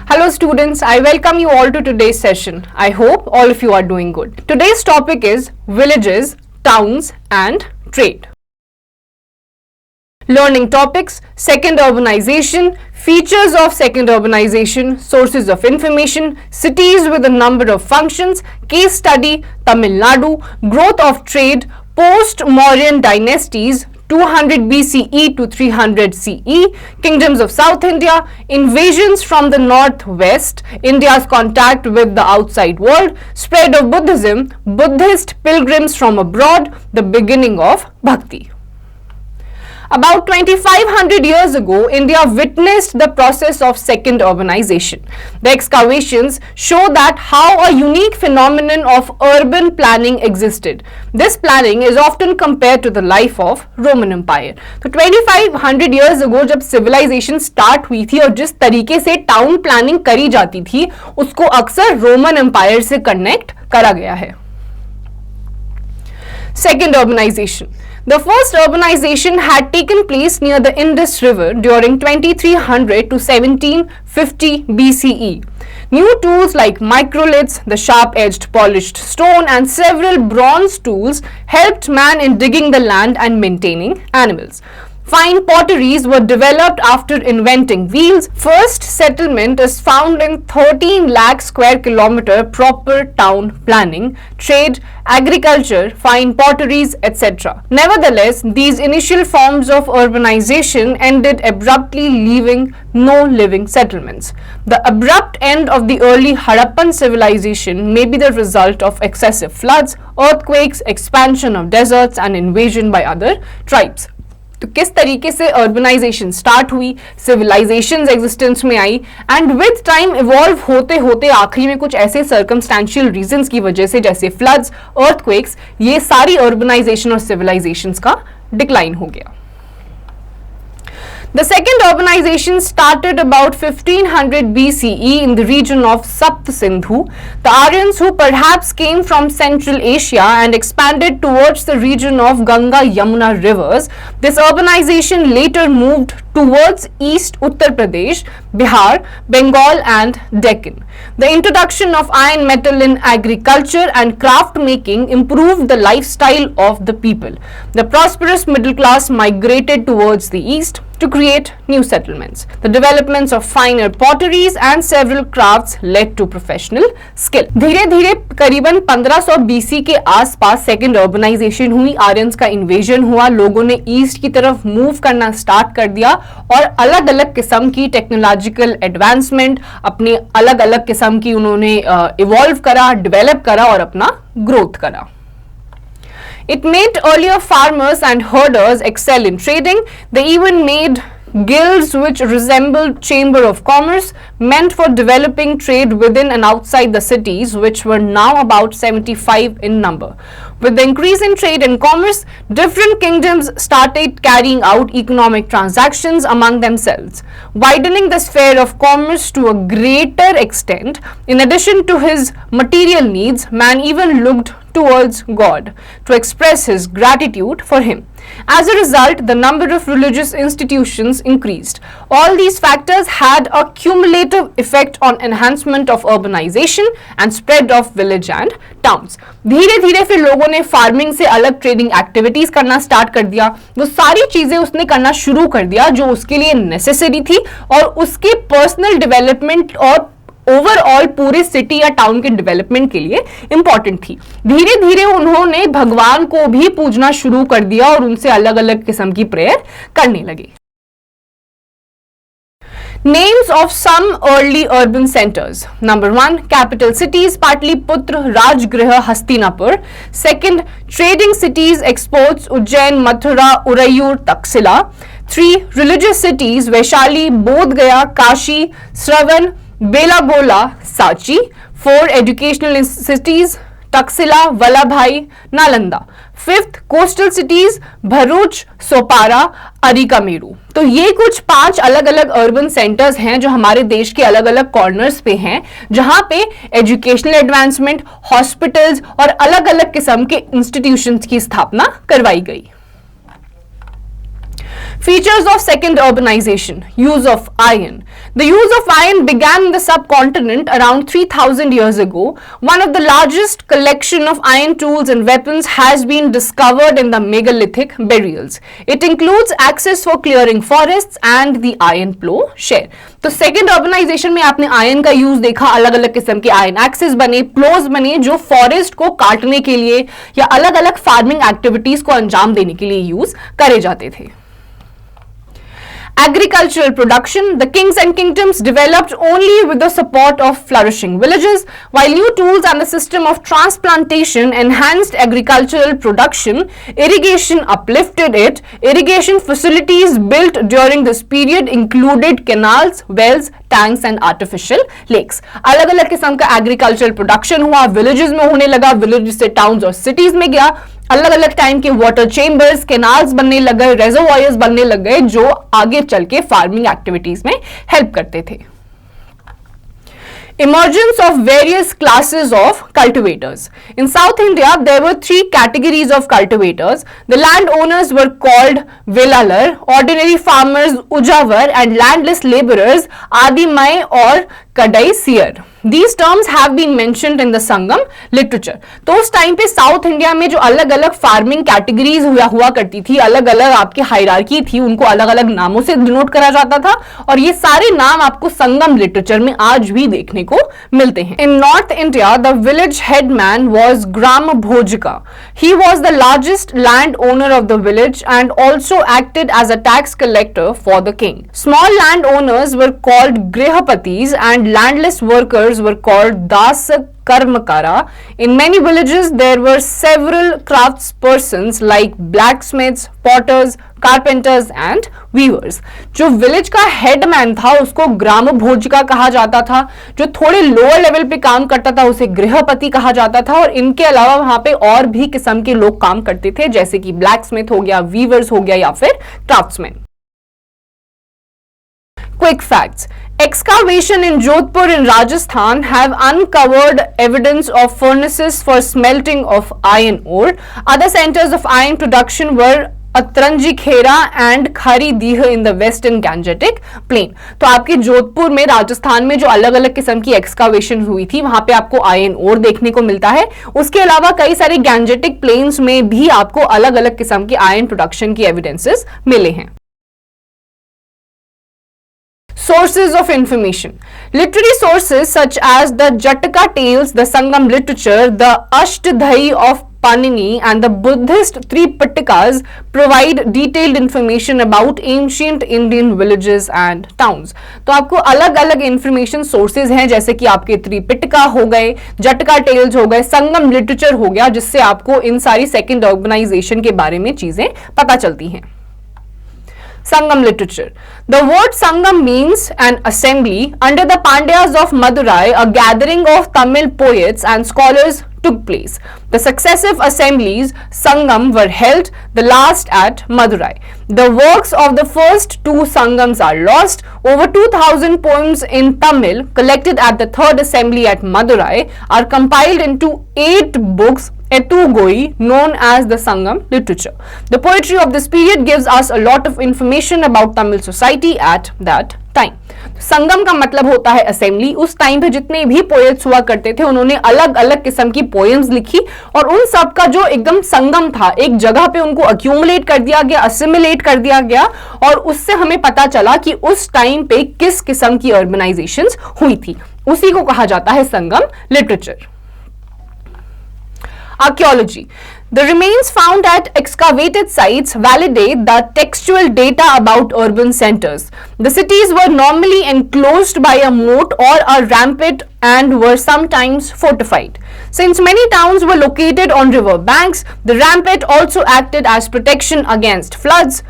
Hello students, I welcome you all to today's session. I hope all of you are doing good. Today's topic is villages, towns and trade. Learning topics: second urbanization, features of second urbanization, sources of information, cities with a number of functions, case study, Tamil Nadu, growth of trade, post-Mauryan dynasties, 200 BCE to 300 CE, kingdoms of South India, invasions from the northwest, India's contact with the outside world, spread of Buddhism, Buddhist pilgrims from abroad, the beginning of Bhakti. About 2500 years ago, India witnessed the process of second urbanization. The excavations show that how a unique phenomenon of urban planning existed. This planning is often compared to the life of Roman Empire. तो 2500 years ago जब civilization start हुई थी और जिस तरीके से town planning करी जाती थी उसको अक्सर रोमन एम्पायर से कनेक्ट करा गया है. Second urbanization. The first urbanization had taken place near the Indus River during 2300 to 1750 BCE. New tools like microliths, the sharp-edged polished stone and several bronze tools helped man in digging the land and maintaining animals. Fine potteries were developed after inventing wheels. First settlement is found in 13 lakh square kilometer proper town planning, trade, agriculture, fine potteries, etc. Nevertheless, these initial forms of urbanization ended abruptly, leaving no living settlements. The abrupt end of the early Harappan civilization may be the result of excessive floods, earthquakes, expansion of deserts and invasion by other tribes. तो किस तरीके से urbanisation start हुई, civilisations existence में आई and with time evolve होते होते आखिरी में कुछ ऐसे सर्कमस्टेंशियल रीजंस की वजह से जैसे फ्लड्स, अर्थक्वेक्स, ये सारी अर्बनाइजेशन और सिविलाइजेशंस का डिक्लाइन हो गया. The second urbanization started about 1500 BCE in the region of Sapt Sindhu. The Aryans, who perhaps came from Central Asia and expanded towards the region of Ganga-Yamuna rivers. This urbanization later moved towards East Uttar Pradesh, Bihar, Bengal and Deccan. The introduction of iron metal in agriculture and craft making improved the lifestyle of the people. The prosperous middle class migrated towards the east to create new settlements. The developments of finer potteries and several crafts led to professional skill. धीरे धीरे करीबन 1500 BC के आसपास second urbanisation हुई, Aryans का invasion हुआ, लोगों ने ईस्ट की तरफ मूव करना स्टार्ट कर दिया और अलग अलग किस्म की टेक्नोलॉजिकल एडवांसमेंट, अपने अलग अलग किस्म की उन्होंने इवॉल्व करा, डेवलप करा और अपना ग्रोथ करा. It made earlier farmers and herders excel in trading. They even made guilds which resembled chamber of commerce, meant for developing trade within and outside the cities, which were now about 75 in number. With the increase in trade and commerce, different kingdoms started carrying out economic transactions among themselves, widening the sphere of commerce to a greater extent. In addition to his material needs, man even looked towards God to express his gratitude for him. As a result, the number of religious institutions increased. All these factors had a cumulative effect on enhancement of urbanization and spread of village and towns. धीरे धीरे फिर लोगों ने farming से अलग trading activities करना start कर दिया. वो सारी चीजें उसने करना शुरू कर दिया जो उसके लिए नेसेसरी थी और उसके पर्सनल डेवलपमेंट और ओवरऑल पूरे सिटी या टाउन के डेवलपमेंट के लिए इंपॉर्टेंट थी. धीरे धीरे उन्होंने भगवान को भी पूजना शुरू कर दिया और उनसे अलग अलग किस्म की प्रेयर करने लगे. Names of some early urban centers. Number 1, capital cities, Patliputra, Rajgriha, Hastinapur. Second, trading cities, exports, Ujjain, Mathura, Urayur, Taxila. 3, religious cities, Vaishali, Bodh Gaya, Kashi, Sravan, Belagola, Sachi. 4, educational cities, Taxila, Vallabhai, Nalanda. 5th, coastal cities, Bharuch, Sopara, Arikamedu. तो ये कुछ 5 अलग अलग urban centres हैं जो हमारे देश के अलग अलग कॉर्नर्स पे हैं, जहां पे एजुकेशनल एडवांसमेंट, हॉस्पिटल्स और अलग अलग किस्म के इंस्टीट्यूशंस की स्थापना करवाई गई. Features of second urbanization. Use of iron. The use of iron began in the subcontinent around 3000 years ago. One of the largest collection of iron tools and weapons has been discovered in the megalithic burials. It includes access for clearing forests and the iron plow share. तो second urbanisation में आपने iron का use देखा, अलग अलग किस्म के iron access बने, प्लोज बने जो फॉरेस्ट को काटने के लिए या अलग अलग फार्मिंग एक्टिविटीज को अंजाम देने के लिए यूज करे जाते थे. Agricultural production. The kings and kingdoms developed only with the support of flourishing villages, while new tools and the system of transplantation enhanced agricultural production. Irrigation uplifted it. Irrigation facilities built during this period included canals, wells, tanks and artificial lakes. अलग अलग किस्म का agricultural production हुआ, villages में होने लगा, village से towns और सिटीज में गया. अलग अलग टाइम के वाटर चेंबर्स, कैनाल्स बनने लग गए, रेजर्वॉयर्स बनने लग गए जो आगे चल के फार्मिंग एक्टिविटीज में हेल्प करते थे. Emergence of various classes of cultivators. In South India, there were three categories of cultivators. The landowners were called Vellalar, ordinary farmers Ujavar, and landless laborers Adimai or Kadaisir. These terms have been mentioned in the Sangam literature. तो उस time पे south India में जो अलग अलग farming categories हुआ करती थी, अलग अलग आपकी हायरार्की थी, उनको अलग अलग नामों से डिनोट करा जाता था और ये सारे नाम आपको संगम लिटरेचर में आज भी देखने को मिलते हैं. In North India the village headman was grama bhojaka. He was the largest land owner of the village and also acted as a tax collector for the king. Small land owners were called grihapatis and landless workers were called Das Karmakara. In many villages there were several craftspersons like blacksmiths, potters, carpenters and weavers. जो village का headman था उसको ग्राम भोजिका कहा जाता था. जो थोड़े lower level पे काम करता था उसे गृहपति कहा जाता था और इनके अलावा वहां पे और भी किस्म के लोग काम करते थे जैसे कि ब्लैकस्मिथ हो गया, वीवर्स हो गया या फिर craftsman. Quick facts. Excavation in Jodhpur in Rajasthan have uncovered evidence of furnaces for smelting of iron ore. Other centers of iron production were Atranji Khera and Khari Dih in the western Gangetic plain. तो आपके जोधपुर में राजस्थान में जो अलग अलग किस्म की एक्सकावेशन हुई थी वहां पे आपको आयरन ओर देखने को मिलता है. उसके अलावा कई सारे गैंजेटिक प्लेन्स में भी आपको अलग अलग किस्म की आयरन प्रोडक्शन की एविडेंसेस मिले हैं. Sources of information. Literary sources such as the Jataka tales, the Sangam literature, the Ashtadhyayi of Panini and the Buddhist Tripitakas provide detailed information about ancient Indian villages and towns. तो आपको अलग अलग information sources हैं जैसे कि आपके त्रिपिटका हो गए, जटका टेल्स हो गए, संगम लिटरेचर हो गया जिससे आपको इन सारी सेकेंड ऑर्गेनाइजेशन के बारे में चीजें पता चलती हैं. Sangam literature. The word Sangam means an assembly. Under the Pandyas of Madurai, a gathering of Tamil poets and scholars took place. The successive assemblies, Sangam, were held, the last at Madurai. The works of the first two Sangams are lost. Over 2000 poems in Tamil collected at the third assembly at Madurai are compiled into 8 books Etugoi, known as the Sangam literature. The poetry of this period gives us a lot of information about Tamil society at that time. संगम का मतलब होता है assembly. उस time पे जितने भी poets हुआ करते थे उन्होंने अलग अलग किस्म की पोएम्स लिखी और उन सब का जो एकदम संगम था एक जगह पे उनको अक्यूमुलेट कर दिया गया, असिमिलेट कर दिया गया और उससे हमें पता चला कि उस टाइम पे किस किस्म की अर्बनाइजेशंस हुई थी. उसी को कहा जाता है संगम literature. Archaeology. The remains found at excavated sites validate the textual data about urban centers. The cities were normally enclosed by a moat or a rampart and were sometimes fortified. Since many towns were located on river banks, the rampart also acted as protection against floods,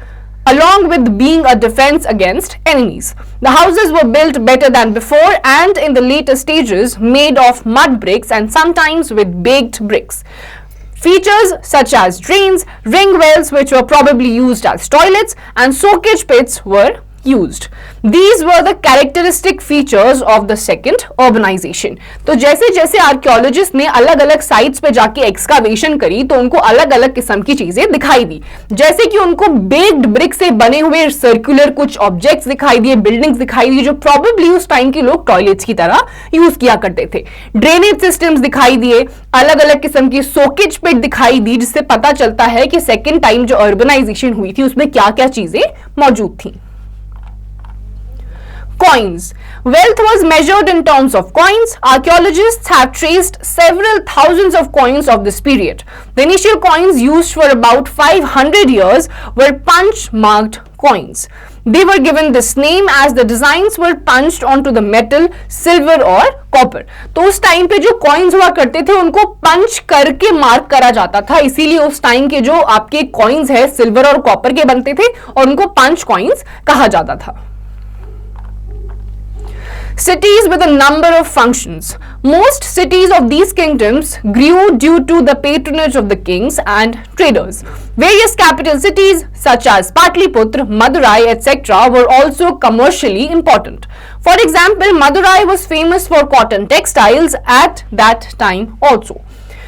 along with being a defense against enemies. The houses were built better than before and in the later stages made of mud bricks and sometimes with baked bricks. Features such as drains, ring wells which were probably used as toilets and soakage pits were used. These were the characteristic features of the second urbanization. तो जैसे जैसे archaeologist ने अलग अलग sites पे जाके excavation करी तो उनको अलग अलग किस्म की चीजें दिखाई दी, जैसे कि उनको बेक्ड ब्रिक से बने हुए सर्कुलर कुछ ऑब्जेक्ट्स दिखाई दिए, बिल्डिंग्स दिखाई दी जो प्रोबेबली उस टाइम के लोग टॉयलेट्स की तरह यूज किया करते थे, ड्रेनेज सिस्टम्स दिखाई दिए, अलग अलग किस्म की सोकेज पिट दिखाई दी, जिससे पता चलता है कि सेकेंड टाइम जो अर्बनाइजेशन हुई थी उसमें क्या क्या चीजें मौजूद थी. Coins. Wealth was measured in terms of coins. Archaeologists have traced several thousands of coins of this period. The initial coins used for about 500 years were punch-marked coins. They were given this name as the designs were punched onto the metal, silver or copper. तो उस time पे जो coins हुआ करते थे उनको पंच करके mark करा जाता था, इसीलिए उस टाइम के जो आपके coins है सिल्वर और कॉपर के बनते थे और उनको पंच coins कहा जाता था. Cities with a number of functions. Most cities of these kingdoms grew due to the patronage of the kings and traders. Various capital cities such as Patliputra, Madurai, etc. were also commercially important. For example, Madurai was famous for cotton textiles at that time also.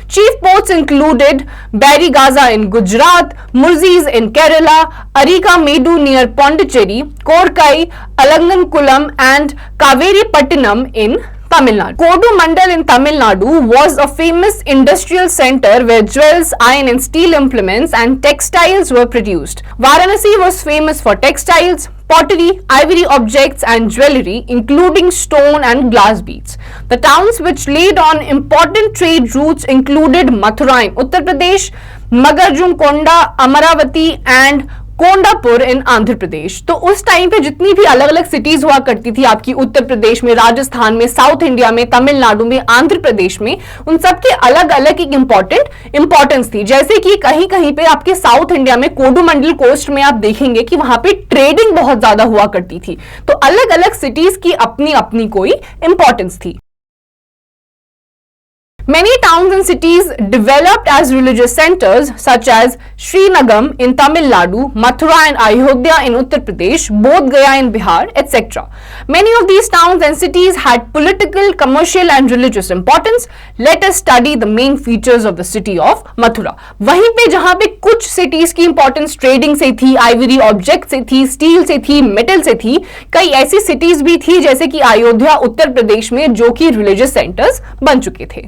Chief ports included Barigaza in Gujarat, Murzes in Kerala, Arikamedu near Pondicherry, Korkai, Alangankulam and Kaveripattinam in Tamil Nadu. Kodumandal in Tamil Nadu was a famous industrial center where jewels, iron and steel implements and textiles were produced. Varanasi was famous for textiles, pottery, ivory objects and jewelry including stone and glass beads. The towns which laid on important trade routes included Mathura in Uttar Pradesh, Magarjunkonda, Amaravati and Kondapur इन आंध्र प्रदेश. तो उस time पे जितनी भी अलग अलग cities हुआ करती थी आपकी उत्तर प्रदेश में, राजस्थान में, साउथ इंडिया में, तमिलनाडु में, आंध्र प्रदेश में, उन सब के अलग अलग एक इंपॉर्टेंस थी. जैसे कि कहीं कहीं पे आपके साउथ इंडिया में कोडुमंडल कोस्ट में आप देखेंगे कि वहां पे ट्रेडिंग बहुत ज्यादा हुआ करती थी. तो अलग अलग सिटीज की अपनी अपनी कोई इंपॉर्टेंस थी. Many towns and cities developed as religious centers such as Srinagar in Tamil Nadu, Mathura and Ayodhya in Uttar Pradesh, Bodh Gaya in Bihar, etc. Many of these towns and cities had political, commercial and religious importance. Let us study the main features of the city of Mathura. वहीं पे जहाँ पे कुछ cities की importance trading से थी, ivory object से थी, steel से थी, metal से थी, कई ऐसी cities भी थी जैसे कि अयोध्या उत्तर प्रदेश में जो कि religious centers बन चुके थे.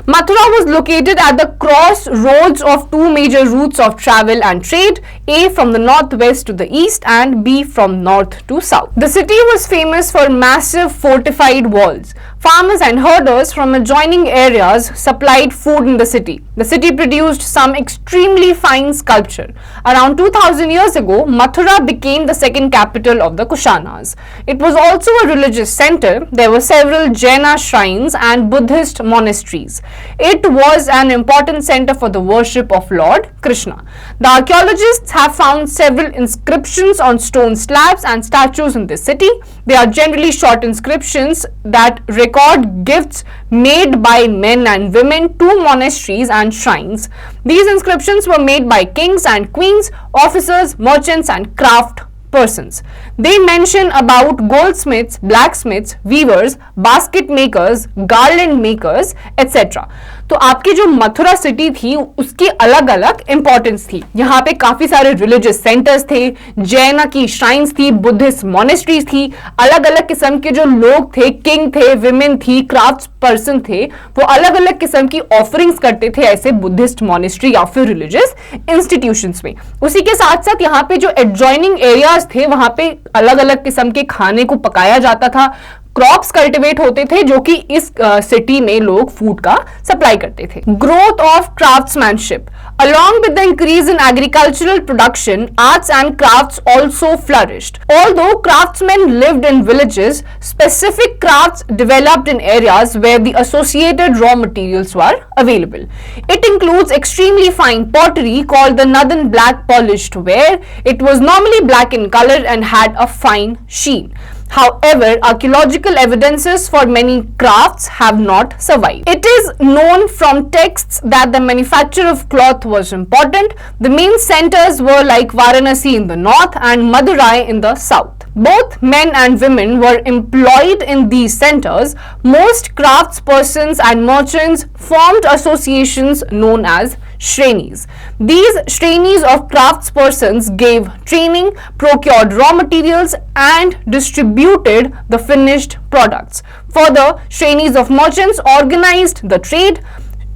Mathura was located at the crossroads of two major routes of travel and trade, A from the northwest to the east and B from north to south. The city was famous for massive fortified walls. Farmers and herders from adjoining areas supplied food in the city. The city produced some extremely fine sculpture. Around 2000 years ago, Mathura became the second capital of the Kushanas. It was also a religious center. There were several Jaina shrines and Buddhist monasteries. It was an important center for the worship of Lord Krishna. The archaeologists have found several inscriptions on stone slabs and statues in this city. They are generally short inscriptions that record gifts made by men and women to monasteries and shrines. These inscriptions were made by kings and queens, officers, merchants and craft persons. They mention about goldsmiths, blacksmiths, weavers, basket makers, garland makers, etc. तो आपकी जो Mathura city थी उसकी अलग अलग importance थी. यहाँ पे काफी सारे रिलीजियस सेंटर्स थे, जैना की श्राइन्स थी, बुद्धिस्ट मोनेस्ट्रीज थी, अलग अलग किस्म के जो लोग थे, किंग थे, विमेन थी, क्राफ्ट पर्सन थे, वो अलग अलग किस्म की ऑफरिंग्स करते थे ऐसे बुद्धिस्ट मोनेस्ट्री या फिर रिलीजियस इंस्टीट्यूशंस में. उसी के साथ साथ यहाँ पे जो एडजॉइनिंग एरियाज थे वहां पे अलग अलग किस्म के खाने को पकाया जाता था, क्रॉप्स कल्टिवेट होते थे जो कि इस सिटी में लोग फूड का सप्लाई करते थे. Growth of craftsmanship along with the increase in agricultural production, arts and crafts also flourished. Although craftsmen lived in villages, specific crafts developed in areas where the associated raw materials were available. It includes extremely fine pottery called the Nadan black polished ware. It was normally black in color and had a fine sheen. However, archaeological evidences for many crafts have not survived. It is known from texts that the manufacture of cloth was important. The main centers were like Varanasi in the north and Madurai in the south. Both men and women were employed in these centers. Most craftspersons and merchants formed associations known as Shrenis. These Shrenis of craftspersons gave training, procured raw materials, and distributed the finished products. Further, Shrenis of merchants organized the trade.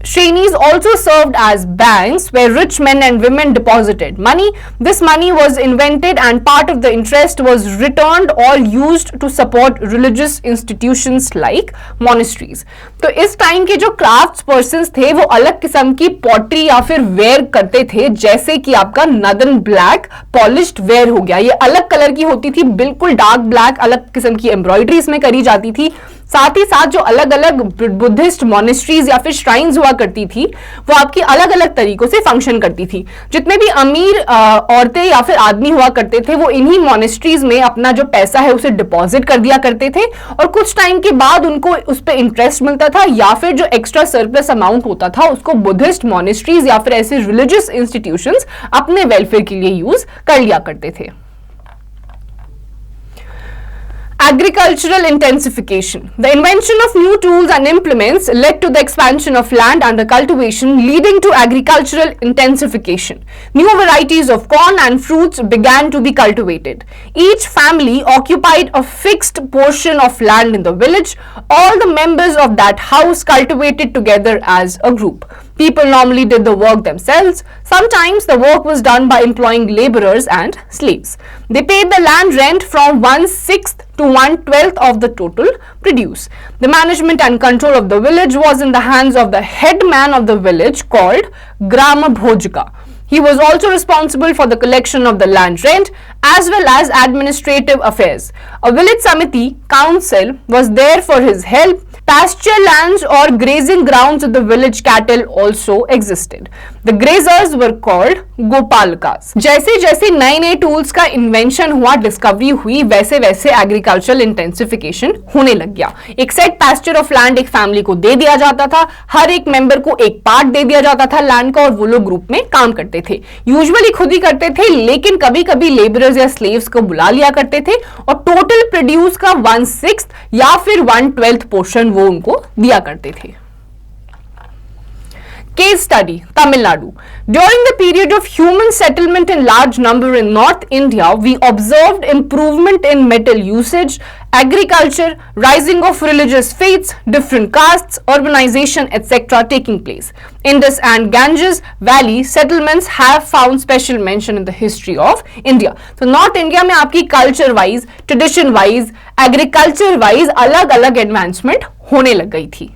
Shrenis also served as banks where rich men and women deposited money. This money was invented and part of the interest was returned or used to support religious institutions like monasteries. तो इस time के जो crafts persons थे वो अलग किस्म की pottery या फिर वेयर करते थे, जैसे कि आपका नदन ब्लैक पॉलिश्ड वेयर हो गया, ये अलग कलर की होती थी, बिल्कुल डार्क ब्लैक, अलग किस्म की एम्ब्रॉयडरी इसमें करी जाती थी। साथ ही साथ जो अलग अलग बुद्धिस्ट मॉनेस्ट्रीज या फिर श्राइन्स हुआ करती थी वो आपकी अलग अलग तरीकों से फंक्शन करती थी। जितने भी अमीर औरतें या फिर आदमी हुआ करते थे वो इन्हीं मॉनेस्ट्रीज में अपना जो पैसा है उसे डिपॉजिट कर दिया करते थे और कुछ टाइम के बाद उनको उस पर इंटरेस्ट मिलता था या फिर जो एक्स्ट्रा सरप्लस अमाउंट होता था उसको बुद्धिस्ट मॉनेस्ट्रीज या फिर ऐसे रिलीजियस इंस्टीट्यूशंस अपने वेलफेयर के लिए यूज कर लिया करते थे। Agricultural intensification. The invention of new tools and implements led to the expansion of land under cultivation, leading to agricultural intensification. New varieties of corn and fruits began to be cultivated. Each family occupied a fixed portion of land in the village. All the members of that house cultivated together as a group. People normally did the work themselves. Sometimes the work was done by employing laborers and slaves. They paid the land rent from 1/6 to 1/12 of the total produce. The management and control of the village was in the hands of the head man of the village called Grama Bhojika. He was also responsible for the collection of the land rent as well as administrative affairs. A village samiti council was there for his help. Pasture lands or grazing grounds of the village cattle also existed. The grazers were called Gopalkas. जैसे जैसे नए नए tools का invention हुआ, discovery हुई, वैसे वैसे agricultural intensification होने लग गया। एक सेट पैस्चर ऑफ लैंड एक फैमिली को दे दिया जाता था, हर एक मेंबर को एक पार्ट दे दिया जाता था लैंड का और वो लोग ग्रुप में काम करते थे। यूजुअली खुद ही करते थे लेकिन कभी कभी लेबरर्स या स्लेव्स को बुला लिया करते थे और टोटल प्रोड्यूस का 1/6 या फिर 1/12 पोर्शन वो उनको दिया करते थे। Case study, Tamil Nadu. During the period of human settlement in large number in North India, we observed improvement in metal usage, agriculture, rising of religious faiths, different castes, urbanization, etc. taking place. Indus and Ganges Valley settlements have found special mention in the history of India. So North India में आपकी culture wise, tradition wise, agriculture wise अलग अलग advancement होने लग गई थी।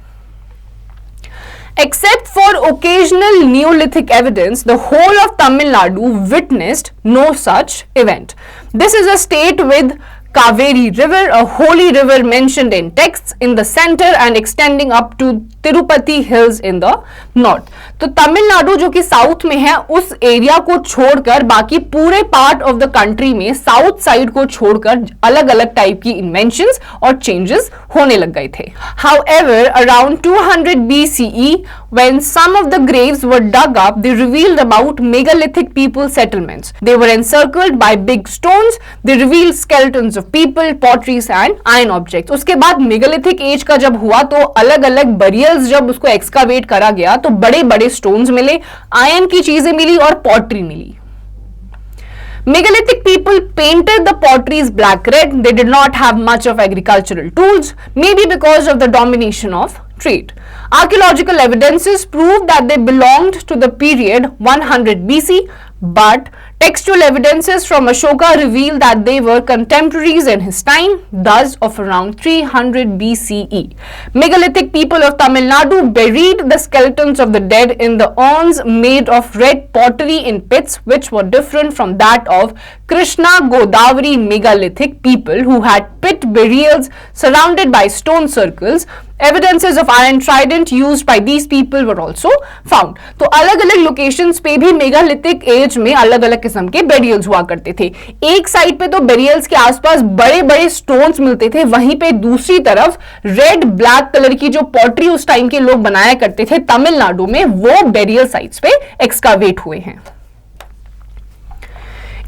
Except for occasional Neolithic evidence, the whole of Tamil Nadu witnessed no such event. This is a state with Kaveri River, a holy river mentioned in texts, in the center and extending up to Tirupati hills in the north. तो तमिलनाडु जो कि south में है उस area को छोड़कर बाकी पूरे पार्ट ऑफ द कंट्री में साउथ साइड को छोड़कर अलग अलग टाइप की इन्वेंशंस और चेंजेस होने लग गए थे। However, around 200 BCE, when some of the graves were dug up, they revealed about megalithic people settlements. They were encircled by big stones. They revealed skeletons of people, potteries and iron objects. उसके बाद megalithic as का जब हुआ तो अलग अलग burials जब उसको एक्सकावेट करा गया तो बड़े बड़े स्टोन्स मिले, आयरन की चीजें मिली और pottery milli. Megalithic people painted the potteries black red. They did not have much of agricultural tools, maybe because of the domination of trade. Archaeological evidences prove that they belonged to the period 100 BC, but textual evidences from Ashoka reveal that they were contemporaries in his time, thus of around 300 BCE. Megalithic people of Tamil Nadu buried the skeletons of the dead in the urns made of red pottery in pits which were different from that of Krishna Godavari megalithic people who had pit burials surrounded by stone circles. Evidences of iron trident used by these people were also found. तो अलग अलग locations पे भी megalithic as में अलग अलग किस्म के बेरियल्स हुआ करते थे. एक साइड पे तो बेरियल्स के आसपास बड़े बड़े स्टोन्स मिलते थे, वहीं पे दूसरी तरफ रेड ब्लैक कलर की जो पॉटरी उस टाइम के लोग बनाया करते थे तमिलनाडु में, वो बेरियल साइट्स पे एक्सकावेट हुए हैं.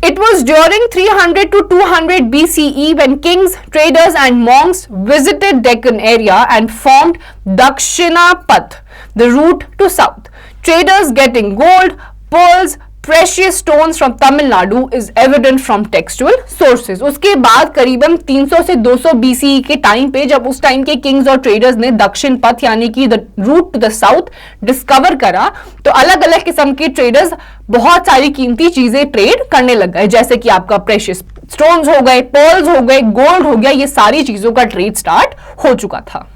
It was during 300 to 200 BCE when kings, traders and monks visited Deccan area and formed Dakshinapath, the route to south. Traders getting gold, pearls, precious stones from Tamil Nadu is evident from textual sources. उसके बाद करीबन 300 से 200 BCE के time पे जब उस time के Kings और ट्रेडर्स ने दक्षिण पथ यानी कि the route to the south discover करा, तो अलग अलग किस्म के ट्रेडर्स बहुत सारी कीमती चीजें ट्रेड करने लग गए, जैसे कि आपका प्रेशियस स्टोन्स हो गए, पर्ल्स हो गए, गोल्ड हो गया, ये सारी चीजों का ट्रेड स्टार्ट हो चुका था.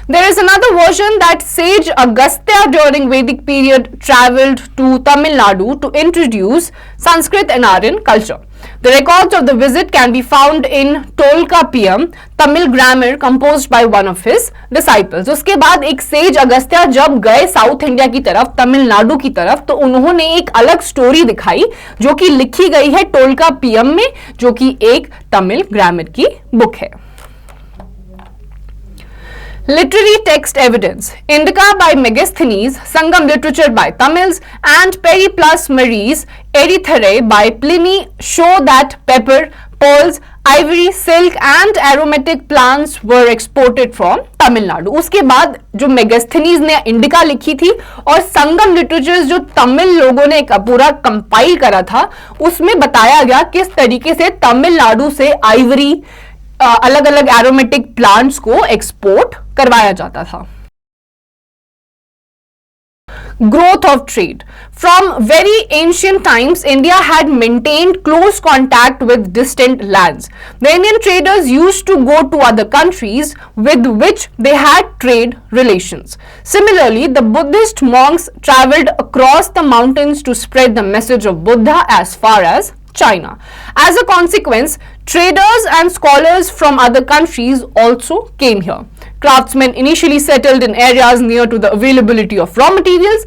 There is another version that sage Agastya during Vedic period travelled to Tamil Nadu to introduce Sanskrit and Aryan culture. The records of the visit can be found in Tolkappiyam, Tamil grammar composed by one of his disciples. उसके बाद एक says Agastya जब गए south India की तरफ, तमिलनाडु की तरफ, तो उन्होंने एक अलग स्टोरी दिखाई जो कि लिखी गई है टोलकाप्पियम में, जो कि एक तमिल ग्रामर की बुक है. Literary text evidence: Indica by Megasthenes, Sangam literature by Tamils, and Periplus Maries Erythrae by Pliny show that pepper, pearls, ivory, silk and aromatic plants were exported from Tamil Nadu. उसके बाद जो मेगास्थनीज ने indica लिखी थी और संगम literature जो तमिल लोगों ने एक पूरा कंपाइल करा था, उसमें बताया गया किस तरीके से तमिलनाडु से आइवरी, अलग अलग एरोमेटिक प्लांट्स को एक्सपोर्ट करवाया जाता था. Growth of trade. From very ancient times, India had maintained close contact with distant lands. The Indian traders used to go to other countries with which they had trade relations. Similarly, the Buddhist monks traveled across the mountains to spread the message of Buddha as far as China. As a consequence, traders and scholars from other countries also came here. Craftsmen initially settled in areas near to the availability of raw materials.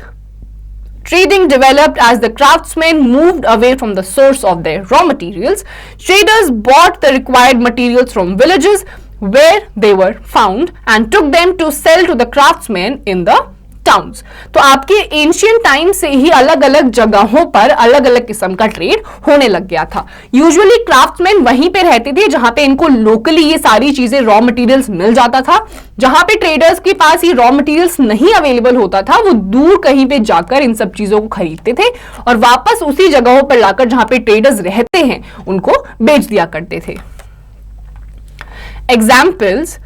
Trading developed as the craftsmen moved away from the source of their raw materials. Traders bought the required materials from villages where they were found and took them to sell to the craftsmen in the towns. तो आपके ancient time से ही अलग अलग जगहों पर अलग अलग किस्म का ट्रेड होने लग गया था. यूजुअली क्राफ्ट्समैन वहीं पे रहते थे जहां पे इनको लोकली ये सारी चीजें रॉ मटेरियल्स मिल जाता था. जहां पे ट्रेडर्स के पास ये रॉ मटेरियल्स नहीं अवेलेबल होता था, वो दूर कहीं पे जाकर इन सब चीजों को खरीदते थे और वापस उसी जगहों पर लाकर जहां पे ट्रेडर्स रहते हैं उनको बेच दिया करते थे. Examples: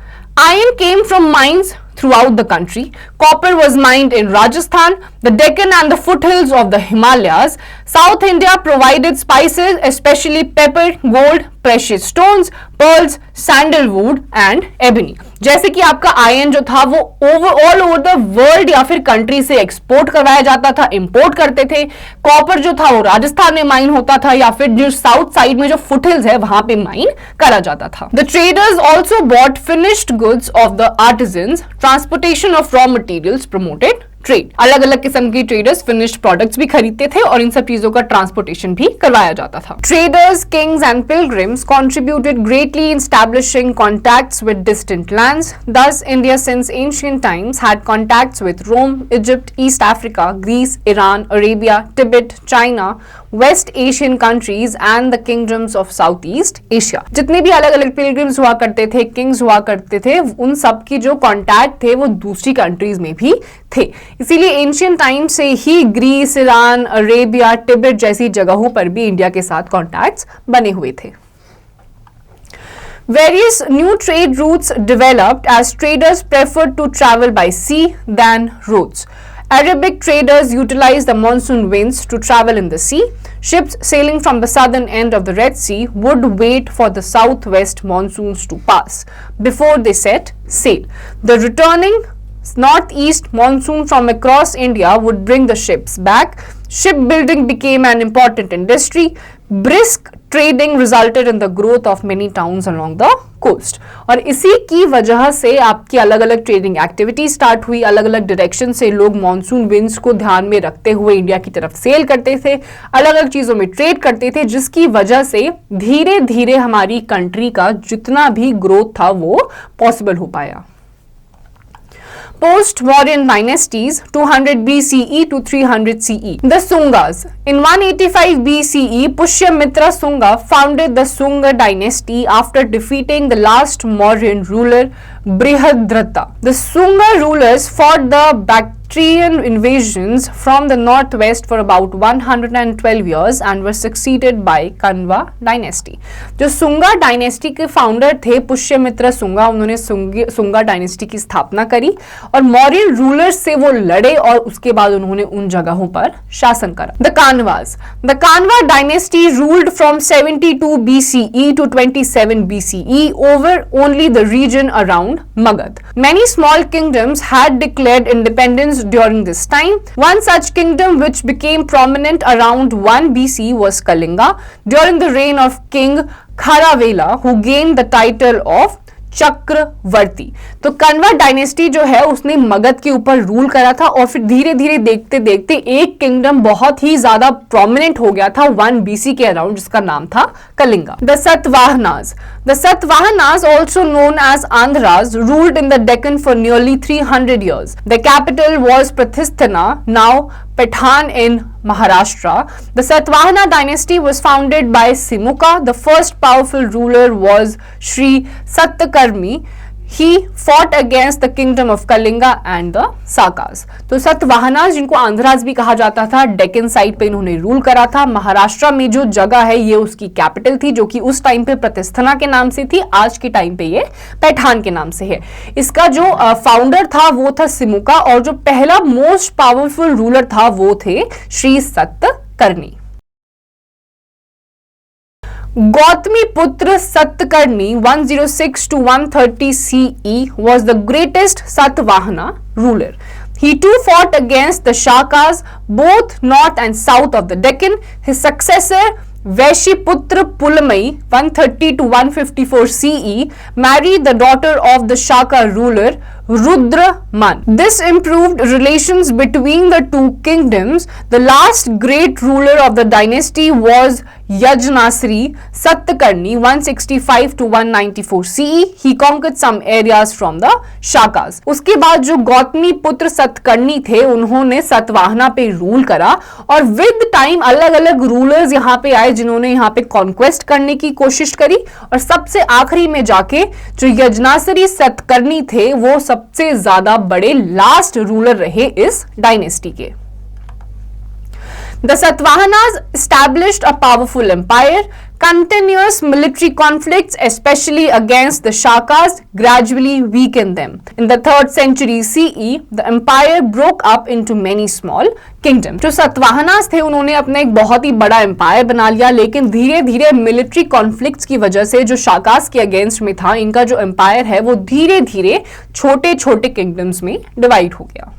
iron came from mines throughout the country. Copper was mined in Rajasthan, the Deccan and the foothills of the Himalayas. South India provided spices, especially pepper, gold, precious stones, pearls, sandalwood and ebony. जैसे कि आपका iron जो था वो all over the world या फिर country से export करवाया जाता था, इंपोर्ट करते थे. कॉपर जो था वो राजस्थान में माइन होता था या फिर जो साउथ साइड में जो फुटहिल्स है वहां पे माइन करा जाता था. The traders also bought finished goods of the artisans. Transportation of raw materials promoted trade. अलग अलग किस्म की ट्रेडर्स फिनिश्ड प्रोडक्ट्स भी खरीदते थे और इन सब चीजों का ट्रांसपोर्टेशन भी करवाया जाता था. Traders, Kings and pilgrims contributed greatly in establishing contacts with distant lands. Thus, India since ancient times had contacts with Rome, Egypt, East Africa, Greece, Iran, Arabia, Tibet, China, West Asian countries and the kingdoms of Southeast Asia. जितने भी अलग अलग pilgrims हुआ करते थे, Kings हुआ करते थे, उन सब की जो कॉन्टैक्ट थे वो दूसरी कंट्रीज में भी थे. इसीलिए एंशियंट टाइम से ही ग्रीस, ईरान, अरेबिया, तिब्बत जैसी जगहों पर भी इंडिया के साथ कॉन्टैक्ट्स बने हुए थे. Various new trade routes developed as traders preferred to travel by sea than roads. Arabic traders utilized the monsoon winds to travel in the sea. Ships sailing from the southern end of the Red Sea would wait for the southwest monsoons to pass before they set sail. The returning northeast monsoon from across India would bring the ships back. Shipbuilding became an important industry. Brisk trading resulted in the growth of many towns along the coast. और इसी की वजह से आपकी अलग अलग trading activity start हुई, अलग अलग डायरेक्शन से लोग मॉनसून विंड्स को ध्यान में रखते हुए इंडिया की तरफ सेल करते थे, अलग अलग चीजों में ट्रेड करते थे, जिसकी वजह से धीरे धीरे हमारी कंट्री का जितना भी ग्रोथ था वो पॉसिबल हो पाया. Post-Mauryan dynasties 200 BCE to 300 CE. The Sungas. In 185 BCE, Pushyamitra Sunga founded the Sunga dynasty after defeating the last Mauryan ruler Brihadrata. The Sunga rulers fought the Bactrian invasions from the northwest for about 112 years and were succeeded by Kanva dynasty. जो Sunga dynasty के founder थे पुष्यमित्र सुंगा, उन्होंने Sunga dynasty की स्थापना करी और Mauryan rulers से वो लड़े और उसके बाद उन्होंने उन जगहों पर शासन करा. द कानवास. द कानवा dynasty ruled from 72 BCE to 27 BCE over only the region around Magad. Many small kingdoms had declared independence during this time. One such kingdom which became prominent around 1 BC was Kalinga during the reign of King Kharavela, who gained the title of चक्रवर्ती. तो Kanva dynasty जो है उसने मगध के ऊपर rule करा था और फिर धीरे धीरे देखते देखते एक किंगडम बहुत ही ज्यादा प्रोमिनेंट हो गया था 1 BC के अराउंड, जिसका नाम था Kalinga. The Satavahanas. The Satavahanas, also known as Andhras, ruled in the Deccan for nearly 300 years. The capital was Pratisthana, now Pathan in Maharashtra. The Satvahana dynasty was founded by Simuka. The first powerful ruler was Sri Satkarni. He fought against the kingdom of Kalinga and the Sakas. तो सतवाहनास, जिनको आंध्रास भी कहा जाता था, Deccan side पे इन्होंने rule करा था. महाराष्ट्र में जो जगह है ये उसकी कैपिटल थी, जो कि उस टाइम पे प्रतिस्थना के नाम से थी, आज के टाइम पे ये पैठान के नाम से है. इसका जो फाउंडर था वो था सिमुका और जो पहला मोस्ट पावरफुल रूलर था वो थे Shri Satakarni. Gautamiputra Satkarni 106 to 130 CE was the greatest Satvahana ruler. He too fought against the Shakas both north and south of the Deccan. His successor Vaishiputra Pulamai 130 to 154 CE married the daughter of the Shaka ruler Rudraman. This improved relations between the two kingdoms. The last great ruler of the dynasty was Yajnasri Satkarni 165 to 194 CE. He conquered some areas from the Shakas. उसके बाद जो गौतमी पुत्र सतकर्णी थे उन्होंने सतवाहना पे rule करा और with time अलग अलग रूलर्स यहाँ पे आए जिन्होंने यहाँ पे कॉन्क्वेस्ट करने की कोशिश करी और सबसे आखिरी में जाके जो यजनासरी सतकर्णी थे वो सबसे ज्यादा बड़े लास्ट रूलर रहे इस डायनेस्टी के. The Satavahanas established a powerful empire. Continuous military conflicts, especially against the Shakas, gradually weakened them. In the 3rd century CE, the empire broke up into many small kingdoms. जो सतवाहनास थे उन्होंने अपना एक बहुत ही बड़ा एम्पायर बना लिया, लेकिन धीरे धीरे मिलिट्री कॉन्फ्लिक्ट्स की वजह से जो शाकास के अगेंस्ट में था, इनका जो एम्पायर है वो धीरे धीरे छोटे छोटे किंगडम्स में डिवाइड हो गया.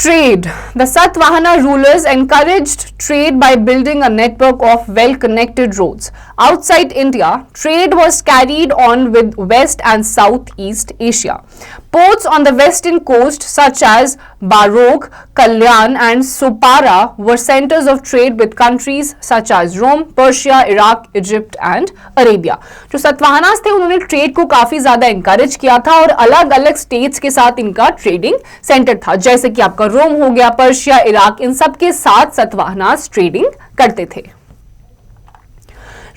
Trade. The Satvahana rulers encouraged trade by building a network of well-connected roads. Outside India, trade was carried on with West and Southeast Asia. Ports on the western coast such as Barok, Kalyan and Sopara were centers of trade with countries such as Rome, Persia, Iraq, Egypt and Arabia. जो सतवाहनास थे उन्होंने trade को काफी ज्यादा encourage किया था और अलग अलग स्टेट्स के साथ इनका ट्रेडिंग सेंटर था, जैसे कि आपका रोम हो गया, पर्शिया, इराक, इन सब के साथ सतवाहनास ट्रेडिंग करते थे.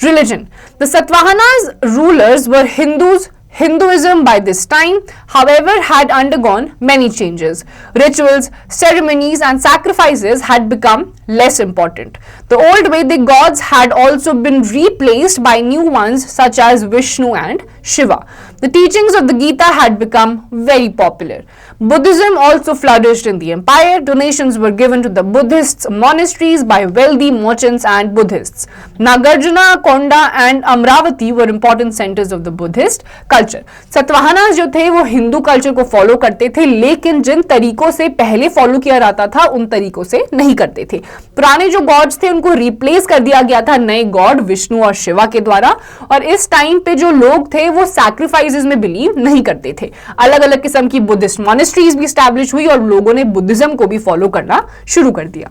Religion. The Satavahanas rulers were Hindus. Hinduism by this time, however, had undergone many changes. Rituals, ceremonies and sacrifices had become less important. The old Vedic gods had also been replaced by new ones such as Vishnu and Shiva. The teachings of the Gita had become very popular. Buddhism also flourished in the empire. Donations were given to the Buddhist monasteries by wealthy merchants and Buddhists. Nagarjuna, Konda and Amravati were important centers of the Buddhist culture. Satavahanas जो थे वो Hindu culture को follow करते थे, लेकिन जिन तरीकों से पहले फॉलो किया जाता था उन तरीकों से नहीं करते थे. पुराने जो गॉड्स थे उनको रिप्लेस कर दिया गया था नए गॉड विष्णु और शिवा के द्वारा, और इस टाइम पे जो लोग थे वो सैक्रिफाइसेस में बिलीव नहीं करते थे. अलग अलग किस्म की बुद्धिस्ट मॉनेस्ट्रीज भी एस्टैब्लिश हुई और लोगों ने बुद्धिज्म को भी फॉलो करना शुरू कर दिया.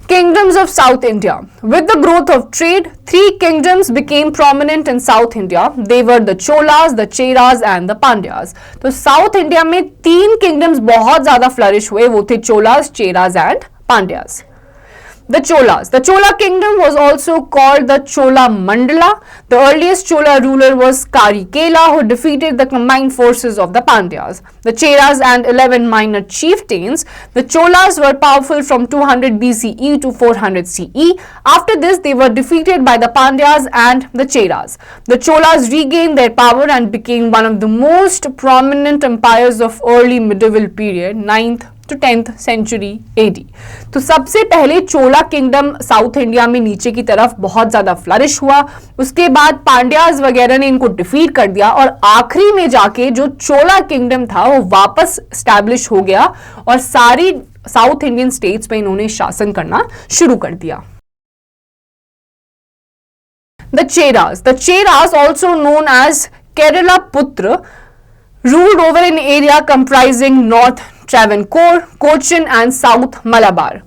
Kingdoms of South India. With the growth of trade, three kingdoms became prominent in South India. They were the Cholas, the Cheras and the Pandyas. तो South India में तीन kingdoms बहुत ज़्यादा flourish हुए, वो थे Cholas, Cheras and Pandyas. The Cholas. The Chola kingdom was also called the Chola Mandala. The earliest Chola ruler was Karikela, who defeated the combined forces of the Pandyas. The Cheras and 11 minor chieftains. The Cholas were powerful from 200 BCE to 400 CE. After this, they were defeated by the Pandyas and the Cheras. The Cholas regained their power and became one of the most prominent empires of early medieval period, 9th to 10th century AD. तो सबसे पहले चोला kingdom south India में नीचे की तरफ बहुत ज्यादा flourish हुआ. उसके बाद पांड्याज वगैरह ने इनको डिफीट कर दिया और आखिरी में जाके जो चोला किंगडम था वो वापस स्टैब्लिश हो गया और सारी साउथ इंडियन स्टेट्स में इन्होंने शासन करना शुरू कर दिया. The Cheras, also known as Kerala Putra, ruled over an area comprising North Travancore, Cochin and South Malabar.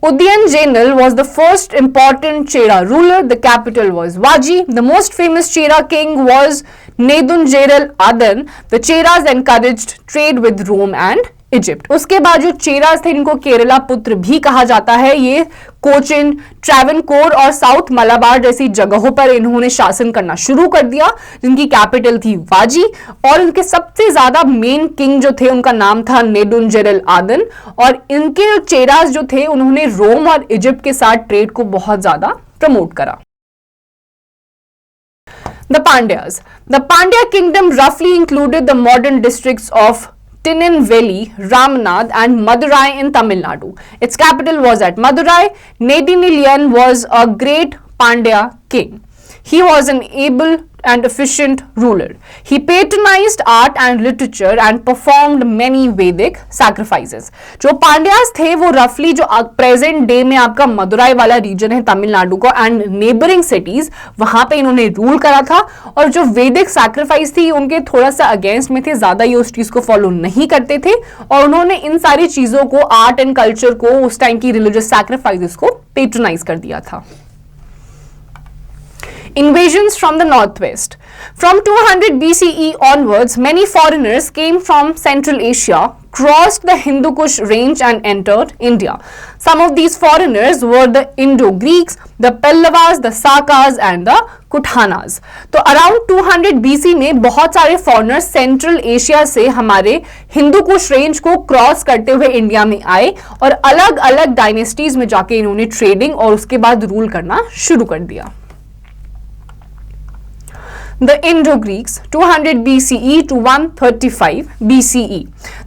Udayan Jainal was the first important Chera ruler. The capital was Vaji. The most famous Chera king was Nedunjeral Adan. The Cheras encouraged trade with Rome and Egypt. उसके बाद जो चेरास थे इनको केरला पुत्र भी कहा जाता है. ये कोचिन, ट्रैवनकोर और साउथ मलाबार जैसी जगहों पर इन्होंने शासन करना शुरू कर दिया, जिनकी कैपिटल थी वाजी. और इनके सबसे ज्यादा मेन किंग जो थे उनका नाम था नेडुनजेरल आदन. और इनके चेरास जो थे उन्होंने रोम और इजिप्ट के साथ ट्रेड को बहुत ज्यादा प्रमोट करा. The Pandyas. The Pandya kingdom roughly included the modern districts of Tinnevelly, Ramanad and Madurai in Tamil Nadu. Its capital was at Madurai. Nedinilian was a great Pandya king. He was an able and efficient ruler. He patronized art and literature and performed many Vedic sacrifices. जो पांड्यास थे वो रफली जो present day में आपका मदुराई वाला reason है तमिलनाडु को एंड नेबरिंग सिटीज, वहां पे इन्होंने रूल करा था. और जो वैदिक सैक्रिफाइस थी उनके थोड़ा सा अगेंस्ट में थे, ज्यादा ये उस चीज को फॉलो नहीं करते थे. और उन्होंने इन सारी चीजों को, आर्ट एंड कल्चर को, उस टाइम की रिलीजियस सैक्रिफाइसेस को पेट्रोनाइज कर दिया था. Invasions from the northwest. From 200 BCE onwards, many foreigners came from Central Asia, crossed the Hindu Kush range and entered India. Some of these foreigners were the Indo-Greeks, the Pallavas, the Sakas and the Kuthanas. तो around 200 BC में बहुत सारे foreigners central Asia से हमारे Hindu Kush range को cross करते हुए India में आए और अलग अलग डायनेस्टीज में जाके इन्होंने ट्रेडिंग और उसके बाद रूल करना शुरू कर दिया. The Indo-Greeks, 200 BCE to 135 BCE.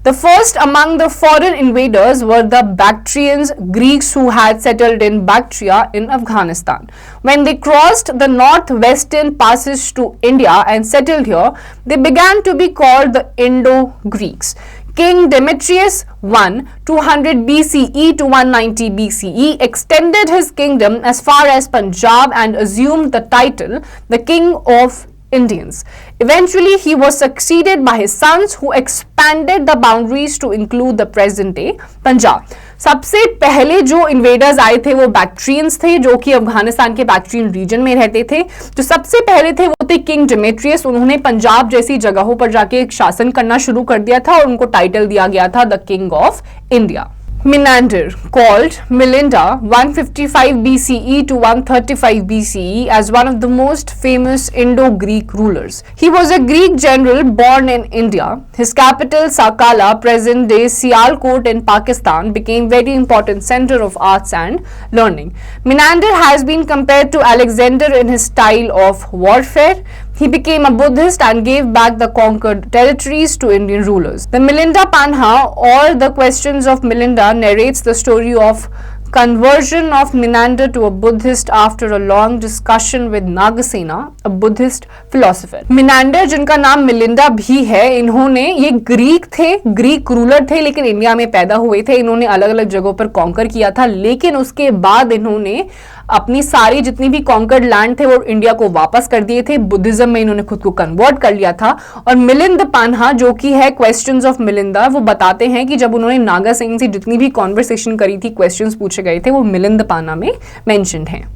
The first among the foreign invaders were the Bactrians, Greeks who had settled in Bactria in Afghanistan. When they crossed the northwestern passes to India and settled here, they began to be called the Indo-Greeks. King Demetrius I, 200 BCE to 190 BCE, extended his kingdom as far as Punjab and assumed the title, the King of Indians. Eventually, he was succeeded by his sons who expanded the boundaries to include the present day Punjab. सबसे पहले जो invaders आए थे वो Bactrians थे, जो कि अफगानिस्तान के बैक्ट्रियन रीजन में रहते थे. जो सबसे पहले थे वो थे किंग डेमेट्रियस. उन्होंने पंजाब जैसी जगहों पर जाके शासन करना शुरू कर दिया था और उनको टाइटल दिया गया था the king of India. Menander, called Milinda, 155 BCE to 135 BCE, as one of the most famous Indo-Greek rulers. He was a Greek general born in India. His capital, Sakala, present-day Sialkot in Pakistan, became very important center of arts and learning. Menander has been compared to Alexander in his style of warfare. He became a Buddhist and gave back the conquered territories to Indian rulers. The Milinda Panha, or the Questions of Milinda, narrates the story of conversion of Menander to a Buddhist after a long discussion with Nagasena, a Buddhist philosopher. Menander, जिनका नाम Melinda भी है, इन्होंने ये Greek थे, Greek ruler थे, लेकिन India में पैदा हुए थे. इन्होंने अलग अलग जगहों पर कॉन्कर किया था, लेकिन उसके बाद इन्होंने अपनी सारी जितनी भी कॉन्कर्ड लैंड थे वो इंडिया को वापस कर दिए थे. बुद्धिज्म में इन्होंने खुद को कन्वर्ट कर लिया था. और मिलिंद पान्हा, जो कि है क्वेश्चंस ऑफ मिलिंदा, वो बताते हैं कि जब उन्होंने नागासेन से जितनी भी कॉन्वर्सेशन करी थी, क्वेश्चंस पूछे गए थे, वो मिलिंद पान्हा में मेंशन्ड हैं.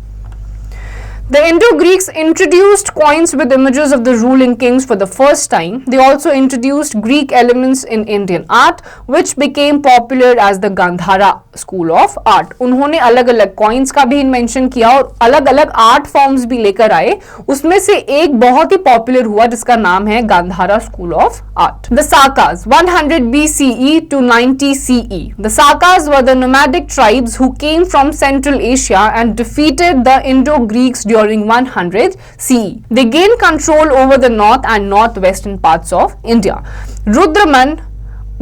The Indo-Greeks introduced coins with images of the ruling kings for the first time. They also introduced Greek elements in Indian art, which became popular as the Gandhara school of art. उन्होंने अलग अलग coins का भी mention किया और अलग अलग art forms भी लेकर आए. उसमें से एक बहुत ही popular हुआ जिसका नाम है Gandhara school of art. The Sakas, 100 BCE to 90 CE. The Sakas were the nomadic tribes who came from Central Asia and defeated the Indo-Greeks during 100 CE. They gained control over the north and northwestern parts of India. Rudraman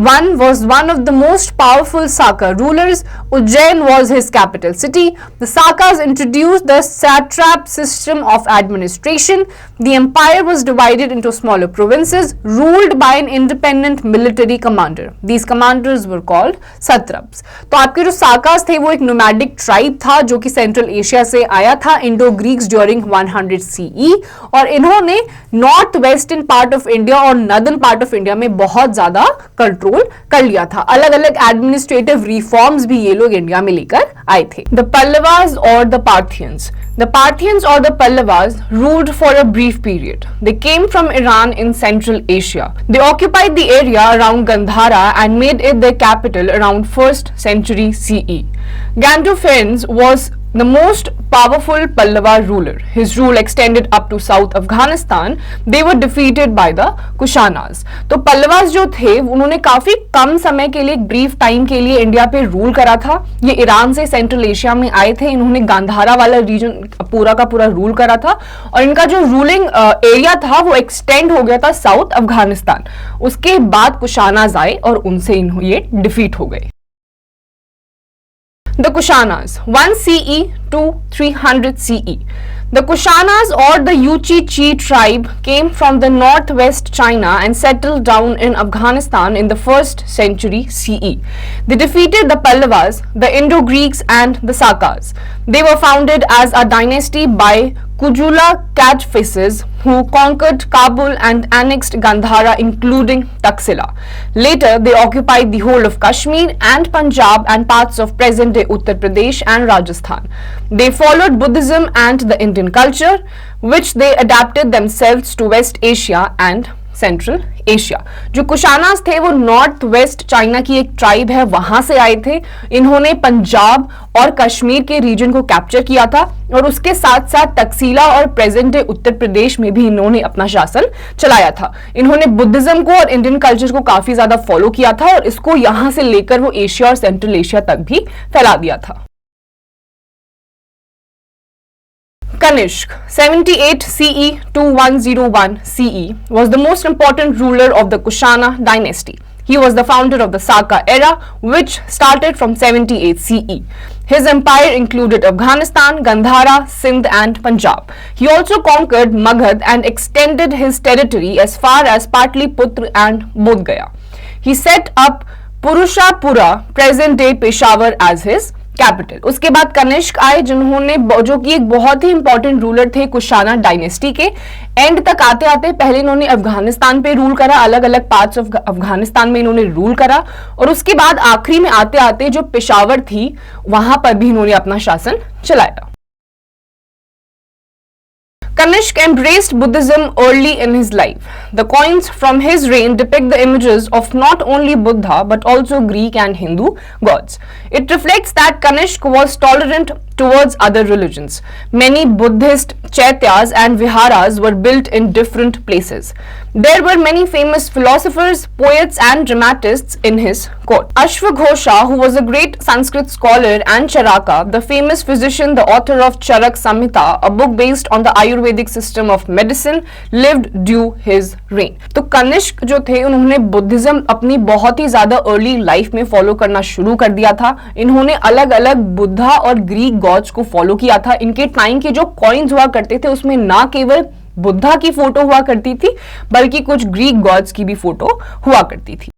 I was one of the most powerful Saka rulers. Ujjain was his capital city. The Sakas introduced the satrap system of administration. The empire was divided into smaller provinces ruled by an independent military commander. These commanders were called satraps. तो आपके जो Sakas थे वो एक nomadic tribe था जो कि Central Asia से आया था, Indo-Greeks during 100 CE, और इन्होंने north western part of India और नॉर्दर्न पार्ट ऑफ इंडिया में बहुत ज्यादा कंट्रोल कर लिया था. अलग अलग एडमिनिस्ट्रेटिव रिफॉर्म्स भी ये लोग इंडिया में लेकर आए थे. द पल्लवास और the Parthians. The Parthians or the Pallavas ruled for a brief period. They came from Iran in Central Asia. They occupied the area around Gandhara and made it their capital around 1st century CE. Gandophanes was the most powerful Pallava ruler. His rule extended up to South Afghanistan. They were defeated by the Kushanas. तो पल्लवास जो थे उन्होंने काफी कम समय के लिए, एक brief time के लिए इंडिया पे रूल करा था. ये ईरान से सेंट्रल एशिया में आए थे. इन्होंने गांधारा वाला रीजन पूरा का पूरा रूल करा था और इनका जो रूलिंग एरिया था वो एक्सटेंड हो गया था साउथ अफगानिस्तान. उसके बाद कुशानाज आए और उनसे ये डिफीट हो गए. The Kushanas, 1 CE to 300 CE. The Kushanas or the Yuchi-Chi tribe came from the northwest China and settled down in Afghanistan in the 1st century CE. They defeated the Pallavas, the Indo-Greeks and the Sakas. They were founded as a dynasty by Kujula Catchfaces who conquered Kabul and annexed Gandhara including Taxila. Later they occupied the whole of Kashmir and Punjab and parts of present-day Uttar Pradesh and Rajasthan. They followed Buddhism and the Indian culture, which they adapted themselves to West Asia and central Asia. जो कुशानास थे वो north west China की एक tribe है, वहां से आए थे. इन्होंने पंजाब और कश्मीर के रीजन को कैप्चर किया था और उसके साथ साथ तकसीला और प्रेजेंट डे उत्तर प्रदेश में भी इन्होंने अपना शासन चलाया था. इन्होंने बुद्धिज्म को और इंडियन कल्चर को काफी ज्यादा फॉलो किया था और इसको यहां से लेकर वो एशिया और सेंट्रल एशिया तक भी फैला दिया था. Kanishk, 78 CE to 101 CE, was the most important ruler of the Kushana dynasty. He was the founder of the Saka era, which started from 78 CE. His empire included Afghanistan, Gandhara, Sindh and Punjab. He also conquered Magad and extended his territory as far as Patliputra and Bodh Gaya. He set up Purushapura, present-day Peshawar, as his capital. उसके बाद कनिष्क आए जिन्होंने, जो कि एक बहुत ही important ruler थे Kushana dynasty के. एंड तक आते आते पहले इन्होंने अफगानिस्तान पे रूल करा, अलग अलग पार्ट्स ऑफ अफगानिस्तान में इन्होंने रूल करा और उसके बाद आखिरी में आते आते जो पेशावर थी वहां पर भी इन्होंने अपना शासन चलाया. Kanishk embraced Buddhism early in his life. The coins from his reign depict the images of not only Buddha but also Greek and Hindu gods. It reflects that Kanishk was tolerant towards other religions. Many Buddhist chaityas and viharas were built in different places. There were many famous philosophers, poets and dramatists in his court. Ashwaghosha, who was a great Sanskrit scholar, and Charaka, the famous physician, the author of Charak Samhita, a book based on the Ayurvedic system of medicine, lived due his reign. तो कनिष्क जो थे उन्होंने Buddhism अपनी बहुत ही ज्यादा early life में follow करना शुरू कर दिया था. इन्होंने अलग अलग बुद्धा और ग्रीक गॉड्स को फॉलो किया था. इनके टाइम के जो कॉइन्स हुआ करते थे उसमें ना केवल बुद्धा की फोटो हुआ करती थी बल्कि कुछ ग्रीक गॉड्स की भी फोटो हुआ करती थी.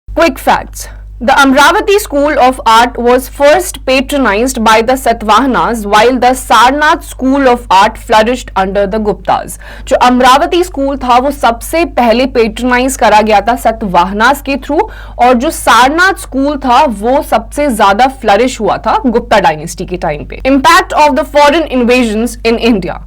Quick facts. The Amravati school of art was first patronized by the Satavahanas while the Sarnath school of art flourished under the Guptas. जो अमरावती स्कूल था वो सबसे पहले पेट्रोनाइज करा गया था सतवाहनास के थ्रू और जो सारनाथ स्कूल था वो सबसे ज्यादा फ्लरिश हुआ था गुप्ता डायनेस्टी के टाइम पे. Impact of the foreign invasions in India.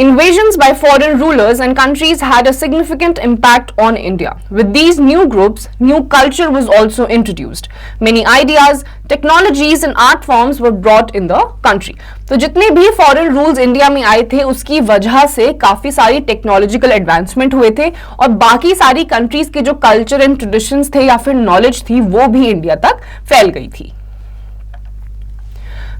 Invasions by foreign rulers and countries had a significant impact on India. With these new groups, new culture was also introduced. Many ideas, technologies and art forms were brought in the country. तो जितने भी foreign rules India में आए थे उसकी वजह से काफी सारी टेक्नोलॉजिकल एडवांसमेंट हुए थे और बाकी सारी कंट्रीज के जो कल्चर एंड ट्रेडिशंस थे या फिर नॉलेज थी वो भी इंडिया तक फैल गई थी.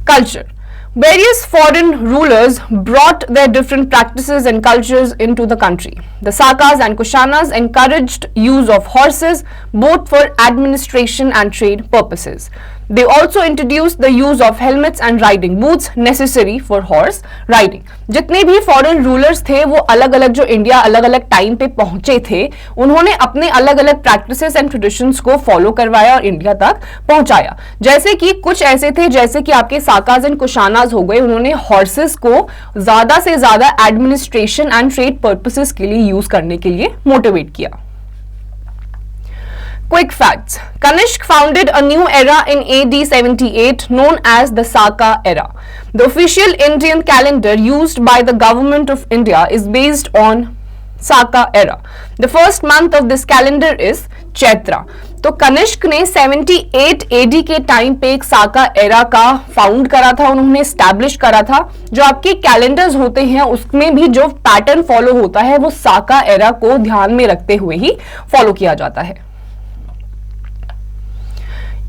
Culture. Various foreign rulers brought their different practices and cultures into the country. The Sakas and Kushanas encouraged use of horses both for administration and trade purposes. They also introduced the use of helmets and riding boots necessary for horse riding. जितने भी foreign rulers थे वो अलग अलग जो India अलग अलग time पे पहुंचे थे उन्होंने अपने अलग अलग प्रैक्टिसेस एंड ट्रेडिशंस को फॉलो करवाया और इंडिया तक पहुंचाया. जैसे कि कुछ ऐसे थे जैसे कि आपके साकाज एंड कुशानाज हो गए. उन्होंने हॉर्सेस को ज्यादा से ज्यादा एडमिनिस्ट्रेशन एंड ट्रेड पर्पसेस के लिए यूज करने के लिए मोटिवेट किया. Quick facts. Kanishk founded a new era in AD 78 known as the Saka era. The official Indian calendar used by the government of India is based on Saka era. The first month of this calendar is Chaitra. तो कनिष्क ने 78 AD के time पे एक साका era का found करा था, उन्होंने establish करा था. जो आपके कैलेंडर्स होते हैं उसमें भी जो पैटर्न फॉलो होता है वो साका एरा को ध्यान में रखते हुए ही फॉलो किया जाता है.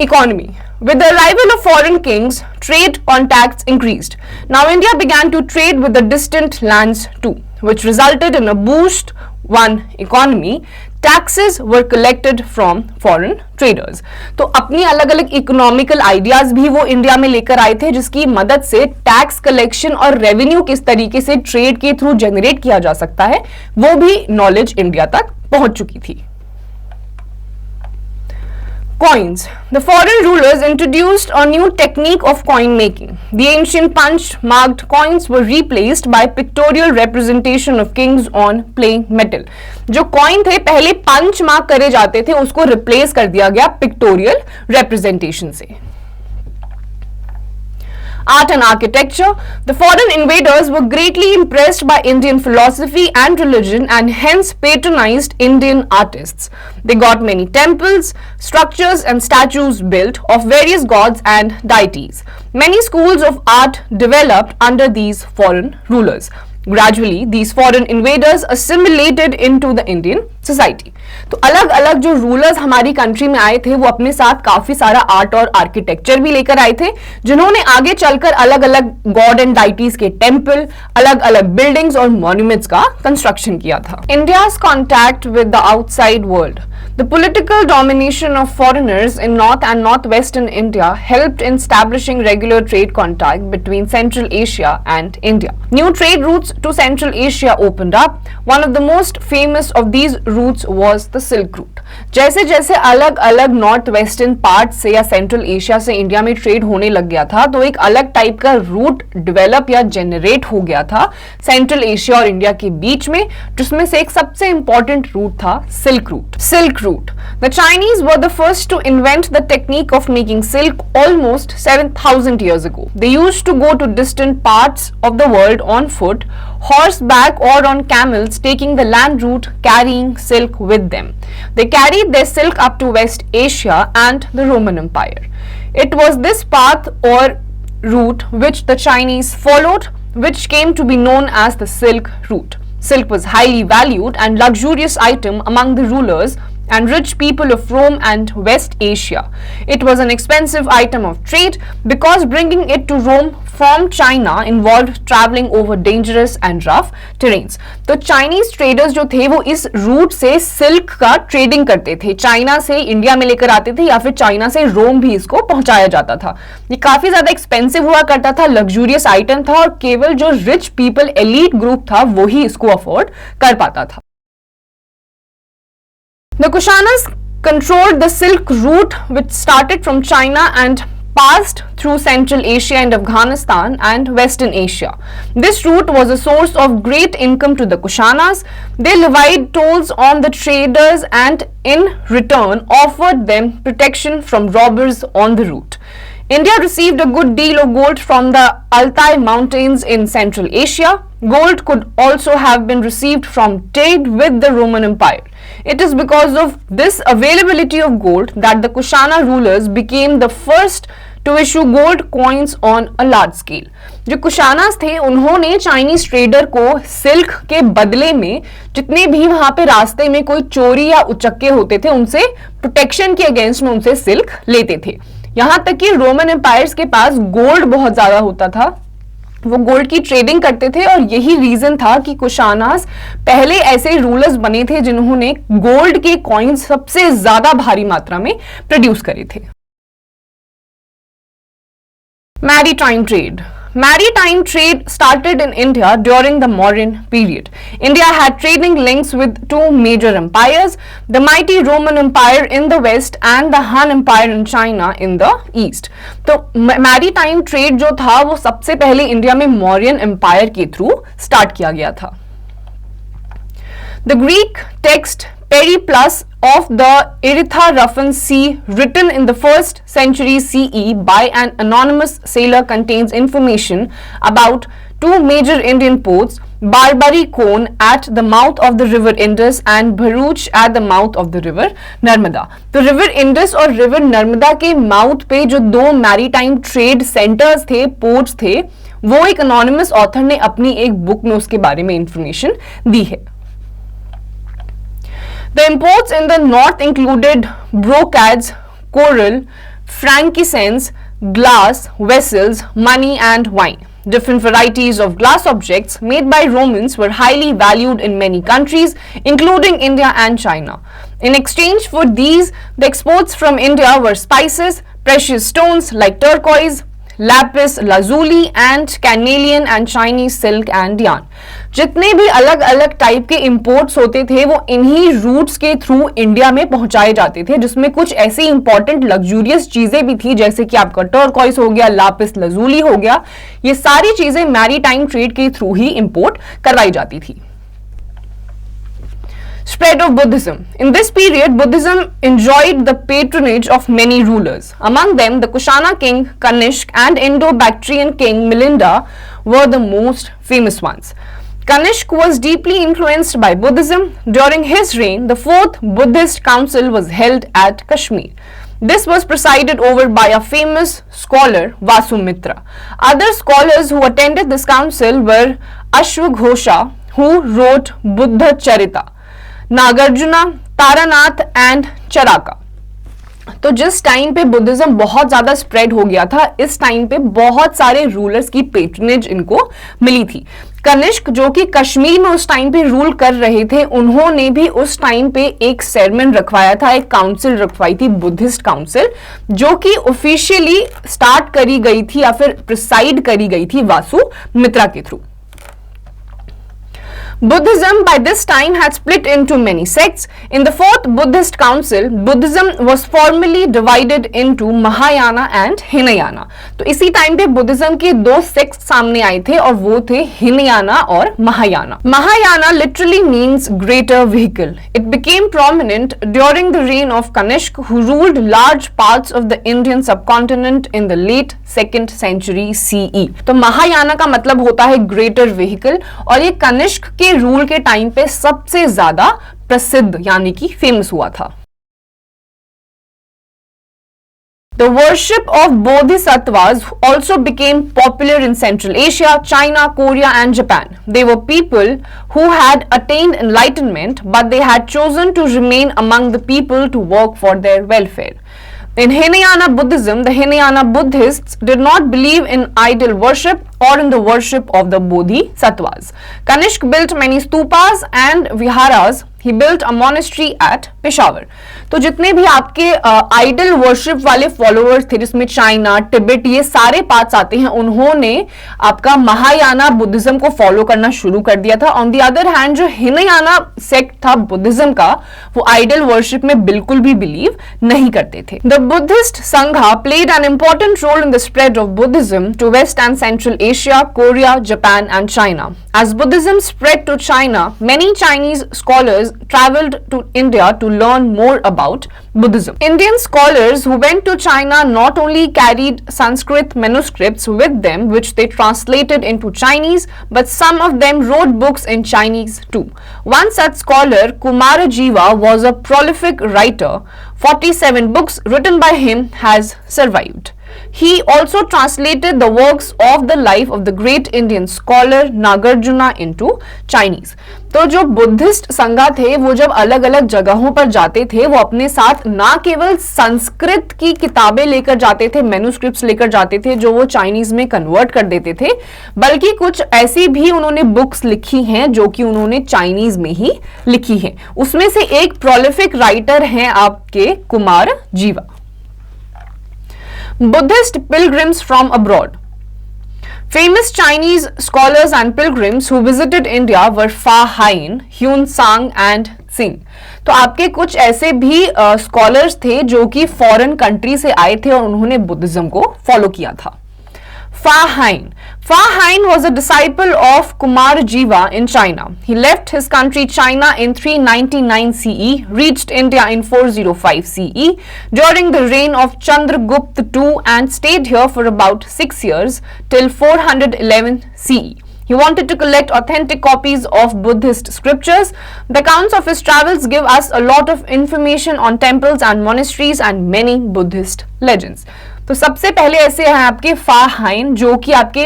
Economy. With the arrival of foreign kings, trade contacts increased. Now India began to trade with the distant lands too, which resulted in a boost one economy. Taxes were collected from foreign traders. तो अपनी अलग अलग economical ideas भी वो India में लेकर आए थे जिसकी मदद से टैक्स कलेक्शन और रेवेन्यू किस तरीके से ट्रेड के थ्रू जनरेट किया जा सकता है वो भी नॉलेज इंडिया तक पहुंच चुकी थी. Coins. The foreign rulers introduced a new technique of coin making. The ancient punch-marked coins were replaced by pictorial representation of kings on plain metal. जो coin थे पहले punch mark करे जाते थे उसको replace कर दिया गया pictorial representation से. Art and architecture. The foreign invaders were greatly impressed by Indian philosophy and religion and hence patronized Indian artists. They got many temples, structures and statues built of various gods and deities. Many schools of art developed under these foreign rulers. Gradually, these foreign invaders assimilated into the Indian society. तो अलग अलग जो rulers हमारी country में आए थे वो अपने साथ काफी सारा आर्ट और आर्किटेक्चर भी लेकर आए थे जिन्होंने आगे चलकर अलग अलग गॉड एंड डाइटीज के टेम्पल, अलग अलग बिल्डिंग्स और मॉन्यूमेंट्स का कंस्ट्रक्शन किया था. India's contact with the outside world. The political domination of foreigners in North and Northwestern India helped in establishing regular trade contact between Central Asia and India. New trade routes to Central Asia opened up. One of the most famous of these routes was the Silk Route. जैसे जैसे अलग अलग north western part से या central Asia से India में trade होने लग गया था तो एक अलग टाइप का रूट डेवलप या जनरेट हो गया था सेंट्रल एशिया और इंडिया के बीच में जिसमें से एक सबसे इंपॉर्टेंट रूट था silk route. Silk route. The Chinese were the first to invent the technique of making silk almost 7,000 years ago. They used to go to distant parts of the world on foot horseback or on camels, taking the land route, carrying silk with them. They carried their silk up to West Asia and the Roman Empire. It was this path or route which the Chinese followed, which came to be known as the Silk Route. Silk was highly valued and luxurious item among the rulers and rich people of Rome and West Asia. It was an expensive item of trade because bringing it to Rome from China involved traveling over dangerous and rough terrains. तो Chinese traders जो थे वो इस root से silk का trading करते थे, China से इंडिया में लेकर आते थे या फिर चाइना से रोम भी इसको पहुंचाया जाता था। ये काफी ज्यादा एक्सपेंसिव हुआ करता था, लग्जूरियस आइटम था और केवल जो रिच पीपल एलीट ग्रुप था वो ही इसको अफोर्ड कर पाता था। The Kushanas controlled the Silk Route, which started from China and passed through Central Asia and Afghanistan and Western Asia. This route was a source of great income to the Kushanas. They levied tolls on the traders and in return offered them protection from robbers on the route. India received a good deal of gold from the Altai Mountains in Central Asia. Gold could also have been received from trade with the Roman Empire. It is because of this availability of gold that the Kushana rulers became the first to issue gold coins on a large scale. जो कुशानास थे उन्होंने Chinese trader को silk के बदले में जितने भी वहां पे रास्ते में कोई चोरी या उचक्के होते थे उनसे प्रोटेक्शन के अगेंस्ट में उनसे सिल्क लेते थे। यहां तक कि रोमन एम्पायर्स के पास गोल्ड बहुत ज्यादा होता था, वो गोल्ड की ट्रेडिंग करते थे और यही रीजन था कि कुशानास पहले ऐसे रूलर्स बने थे जिन्होंने गोल्ड के कॉइन्स सबसे ज्यादा भारी मात्रा में प्रोड्यूस करे थे। Maritime trade. Maritime trade started in India during the Mauryan period. India had trading links with two major empires, the mighty Roman Empire in the west and the Han Empire in China in the east. तो maritime trade जो था वो सबसे पहले India में Mauryan empire के through start किया गया था। The Greek text Periplus of the Erythraphan Sea, written in the 1st century CE by an anonymous sailor, contains information about two major Indian ports, Barbary Cone at the mouth of the river Indus and Bharuch at the mouth of the river Narmada. तो river Indus और river Narmada के mouth पे जो दो maritime trade centres थे, ports थे, वो एक अनोनिमस ऑथर ने अपनी एक बुक में उसके बारे में इंफॉर्मेशन दी है। The imports in the north included brocades, coral, frankincense, glass, vessels, money and wine. Different varieties of glass objects made by Romans were highly valued in many countries, including India and China. In exchange for these, the exports from India were spices, precious stones like turquoise, lapis lazuli and carnelian and Chinese silk and yarn. जितने भी अलग अलग type के imports होते थे वो इन्हीं roots के थ्रू इंडिया में पहुंचाए जाते थे, जिसमें कुछ ऐसी इंपॉर्टेंट लग्जूरियस चीजें भी थी जैसे कि आपका टर्कोइस हो गया, लापिस लजूली हो गया। ये सारी चीजें मैरीटाइम ट्रेड के थ्रू ही इंपोर्ट करवाई जाती थी। Spread of Buddhism. In this period, Buddhism enjoyed the patronage of many rulers. Among them, the Kushana king Kanishk and Indo-Bactrian king Milinda were the most famous ones. Kanishk was deeply influenced by Buddhism. During his reign, the 4th Buddhist council was held at Kashmir. This was presided over by a famous scholar, Vasumitra. Other scholars who attended this council were Ashwaghosha, who wrote Buddha Charita, Nagarjuna, Taranath and Charaka. तो जिस time पे Buddhism बहुत ज्यादा spread हो गया था, इस time पे बहुत सारे रूलर्स की पेट्रनेज इनको मिली थी। कनिष्क जो कि कश्मीर में उस टाइम पे रूल कर रहे थे, उन्होंने भी उस टाइम पे एक सेरेमनी रखवाया था, एक काउंसिल रखवाई थी, बुद्धिस्ट काउंसिल, जो कि ऑफिशियली स्टार्ट करी गई थी या फिर प्रिसाइड करी गई थी वासु मित्रा के through. Buddhism by this time had split into many sects. In the fourth Buddhist council, Buddhism was formally divided into Mahayana and Hinayana. तो इसी टाइम पे बुद्धिज्म के दो सेक्ट सामने आए थे और वो थे हिनयाना और Mahayana. Mahayana literally means greater vehicle. It became prominent during the reign of Kanishk, who ruled large parts of the Indian subcontinent in the late 2nd century CE. तो महायाना का मतलब होता है ग्रेटर व्हीकल और ये कनिष्क के रूल के टाइम पे सबसे ज्यादा प्रसिद्ध यानी कि फेमस हुआ था. The worship of bodhisattvas also became popular in Central Asia, China, Korea and Japan. They were people who had attained enlightenment, but they had chosen to remain among the people to work for their welfare. In Hinayana Buddhism, the Hinayana Buddhists did not believe in idol worship or in the worship of the bodhisattvas. Kanishk built many stupas and viharas. He built a monastery at Peshawar. तो जितने भी आपके idol worship वाले followers थे जिसमें China, Tibet ये सारे parts आते हैं, उन्होंने आपका महायाना बुद्धिज्म को फॉलो करना शुरू कर दिया था. ऑन द अदर हैंड जो हिनयाना सेक्ट था बुद्धिज्म का, वो आइडल वर्शिप में बिल्कुल भी बिलीव नहीं करते थे. The Buddhist sangha played an important role in the spread of Buddhism to west and central Asia, Korea, Japan and China. As Buddhism spread to China, many Chinese scholars traveled to India to learn more about Buddhism. Indian scholars who went to China not only carried Sanskrit manuscripts with them, which they translated into Chinese, but some of them wrote books in Chinese too. One such scholar, Kumarajiva, was a prolific writer. 47 books written by him has survived. He also translated the works of the life of the great Indian scholar Nagarjuna into Chinese. तो जो Buddhist संघा थे वो जब अलग अलग जगहों पर जाते थे वो अपने साथ ना केवल संस्कृत की किताबें लेकर जाते थे, मैन्युस्क्रिप्ट्स लेकर जाते थे जो वो चाइनीज में कन्वर्ट कर देते थे, बल्कि कुछ ऐसी भी उन्होंने बुक्स लिखी हैं जो कि उन्होंने चाइनीज में ही लिखी हैं. उसमें से एक प्रोलिफिक राइटर हैं आपके कुमार जीवा. Buddhist pilgrims from abroad. Famous Chinese scholars and pilgrims who visited India were Fa Hain, Hyun Sang and Singh. तो आपके कुछ ऐसे भी स्कॉलर्स थे जो कि फॉरेन कंट्री से आए थे और उन्होंने बुद्धिज्म को फॉलो किया था. Fa Hain. Fa Hain was a disciple of Kumar Jiva in China. He left his country China in 399 CE, reached India in 405 CE during the reign of Chandragupta II and stayed here for about 6 years till 411 CE. He wanted to collect authentic copies of Buddhist scriptures. The accounts of his travels give us a lot of information on temples and monasteries and many Buddhist legends. तो सबसे पहले ऐसे हैं आपके फा हाइन जो कि आपके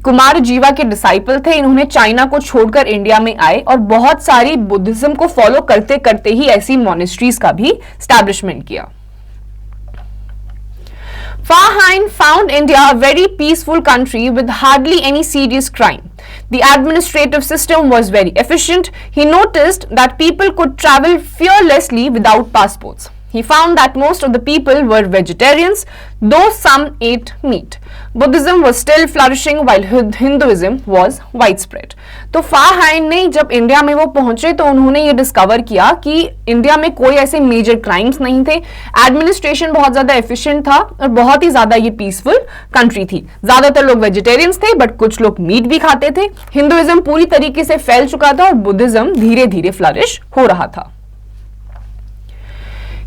कुमार जीवा के डिसाइपल थे. इन्होंने चाइना को छोड़कर इंडिया में आए और बहुत सारी बुद्धिज्म को फॉलो करते करते ही ऐसी मॉनेस्ट्रीज का भी एस्टैब्लिशमेंट किया. Fa Hain found India a very peaceful country with hardly any serious crime. The administrative system was very efficient. He noticed that people could travel fearlessly without passports. He found that most of the people were vegetarians, though some ate meat. Buddhism was still flourishing while Hinduism was widespread. तो फा हाइन ने जब India में वो पहुंचे तो उन्होंने ये डिस्कवर किया कि इंडिया में कोई ऐसे मेजर क्राइम्स नहीं थे, एडमिनिस्ट्रेशन बहुत ज्यादा एफिशिएंट था और बहुत ही ज्यादा ये पीसफुल कंट्री थी. ज्यादातर लोग वेजिटेरियंस थे बट कुछ लोग मीट भी खाते थे. हिंदुइज्म पूरी तरीके से फैल चुका था और बुद्धिज्म धीरे धीरे फ्लरिश हो रहा था.